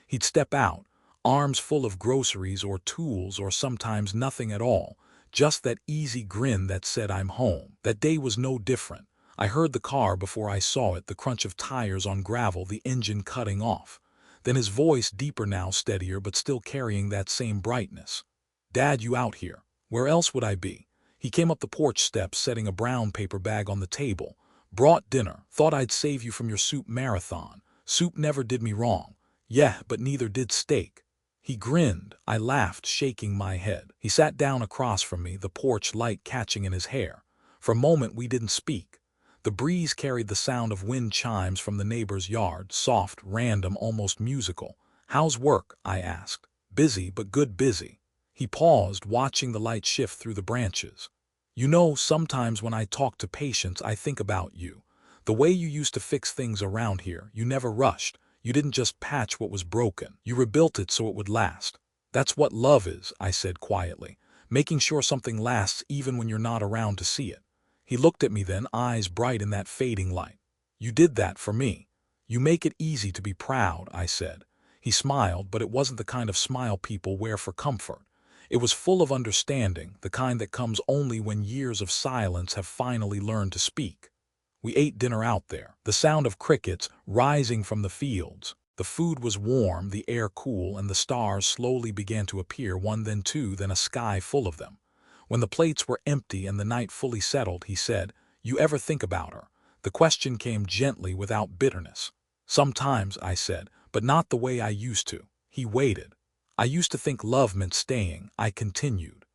He'd step out, arms full of groceries or tools or sometimes nothing at all, just that easy grin that said, "I'm home." That day was no different. I heard the car before I saw it, the crunch of tires on gravel, the engine cutting off. Then his voice, deeper now, steadier, but still carrying that same brightness. "Dad, you out here? Where else would I be?" He came up the porch steps, setting a brown paper bag on the table. "Brought dinner. Thought I'd save you from your soup marathon. Soup never did me wrong. Yeah, but neither did steak." He grinned. I laughed, shaking my head. He sat down across from me, the porch light catching in his hair. For a moment we didn't speak. The breeze carried the sound of wind chimes from the neighbor's yard, soft, random, almost musical. "How's work?" I asked. "Busy, but good busy." He paused, watching the light shift through the branches. "You know, sometimes when I talk to patients, I think about you. The way you used to fix things around here, you never rushed. You didn't just patch what was broken. You rebuilt it so it would last. That's what love is," I said quietly, "making sure something lasts even when you're not around to see it." He looked at me then, eyes bright in that fading light. "You did that for me. You make it easy to be proud," I said. He smiled, but it wasn't the kind of smile people wear for comfort. It was full of understanding, the kind that comes only when years of silence have finally learned to speak. We ate dinner out there, the sound of crickets rising from the fields. The food was warm, the air cool, and the stars slowly began to appear, one, then two, then a sky full of them. When the plates were empty and the night fully settled, he said, "You ever think about her?" The question came gently, without bitterness. "Sometimes," I said, "but not the way I used to." He waited. "I used to think love meant staying," I continued.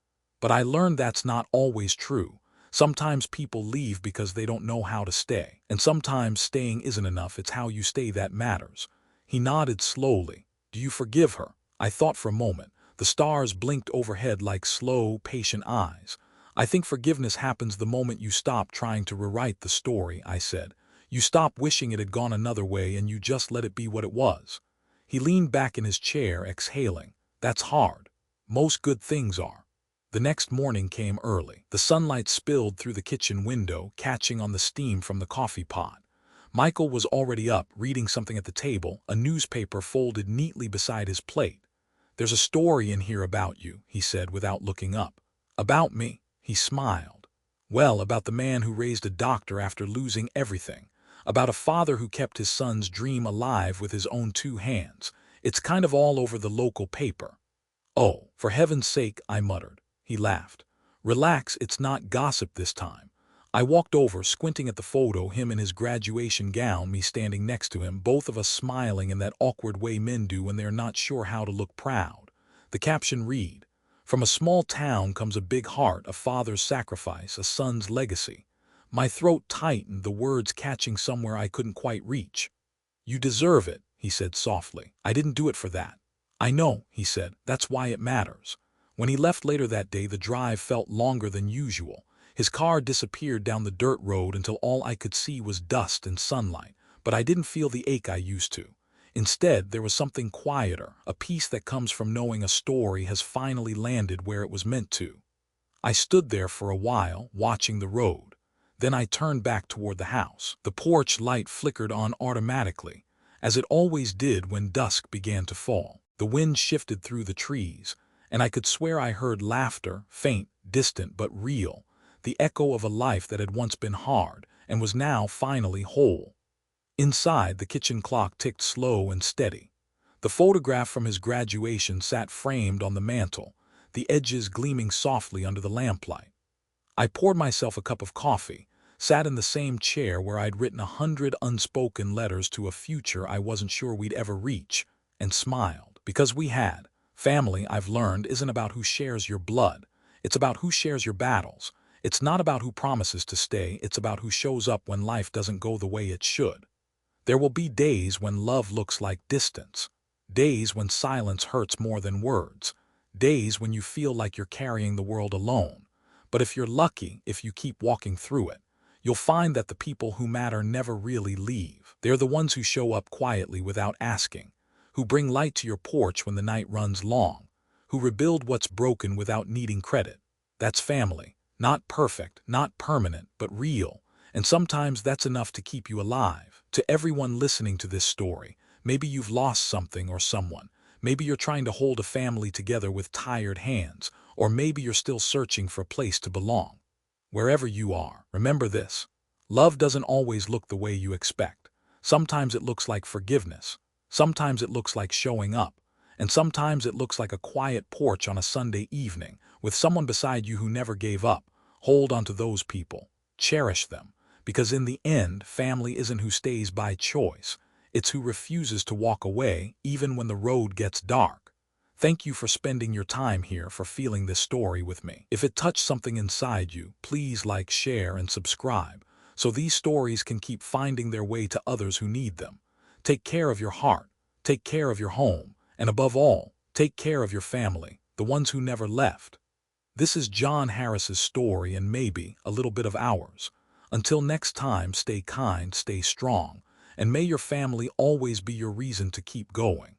"But I learned that's not always true. Sometimes people leave because they don't know how to stay. And sometimes staying isn't enough, it's how you stay that matters." He nodded slowly. "Do you forgive her?" I thought for a moment. The stars blinked overhead like slow, patient eyes. "I think forgiveness happens the moment you stop trying to rewrite the story," I said. "You stop wishing it had gone another way and you just let it be what it was." He leaned back in his chair, exhaling. "That's hard. Most good things are." The next morning came early. The sunlight spilled through the kitchen window, catching on the steam from the coffee pot. Michael was already up, reading something at the table, a newspaper folded neatly beside his plate. "There's a story in here about you," he said without looking up. "About me?" He smiled. "Well, about the man who raised a doctor after losing everything. About a father who kept his son's dream alive with his own two hands. It's kind of all over the local paper." "Oh, for heaven's sake," I muttered. He laughed. "Relax, it's not gossip this time." I walked over, squinting at the photo, him in his graduation gown, me standing next to him, both of us smiling in that awkward way men do when they are not sure how to look proud. The caption read, "From a small town comes a big heart, a father's sacrifice, a son's legacy." My throat tightened, the words catching somewhere I couldn't quite reach. "You deserve it," he said softly. "I didn't do it for that." "I know," he said. "That's why it matters." When he left later that day, the drive felt longer than usual. His car disappeared down the dirt road until all I could see was dust and sunlight, but I didn't feel the ache I used to. Instead, there was something quieter, a peace that comes from knowing a story has finally landed where it was meant to. I stood there for a while, watching the road. Then I turned back toward the house. The porch light flickered on automatically, as it always did when dusk began to fall. The wind shifted through the trees, and I could swear I heard laughter, faint, distant but real, the echo of a life that had once been hard and was now finally whole. Inside, the kitchen clock ticked slow and steady. The photograph from his graduation sat framed on the mantel, the edges gleaming softly under the lamplight. I poured myself a cup of coffee, sat in the same chair where I'd written 100 unspoken letters to a future I wasn't sure we'd ever reach, and smiled. Because we had. Family, I've learned, isn't about who shares your blood. It's about who shares your battles. It's not about who promises to stay. It's about who shows up when life doesn't go the way it should. There will be days when love looks like distance. Days when silence hurts more than words. Days when you feel like you're carrying the world alone. But if you're lucky, if you keep walking through it, you'll find that the people who matter never really leave. They're the ones who show up quietly without asking, who bring light to your porch when the night runs long, who rebuild what's broken without needing credit. That's family. Not perfect, not permanent, but real. And sometimes that's enough to keep you alive. To everyone listening to this story, maybe you've lost something or someone. Maybe you're trying to hold a family together with tired hands, or maybe you're still searching for a place to belong. Wherever you are, remember this. Love doesn't always look the way you expect. Sometimes it looks like forgiveness. Sometimes it looks like showing up. And sometimes it looks like a quiet porch on a Sunday evening, with someone beside you who never gave up. Hold on to those people. Cherish them. Because in the end, family isn't who stays by choice. It's who refuses to walk away, even when the road gets dark. Thank you for spending your time here, for feeling this story with me. If it touched something inside you, please like, share, and subscribe, so these stories can keep finding their way to others who need them. Take care of your heart, take care of your home, and above all, take care of your family, the ones who never left. This is John Harris's story, and maybe a little bit of ours. Until next time, stay kind, stay strong, and may your family always be your reason to keep going.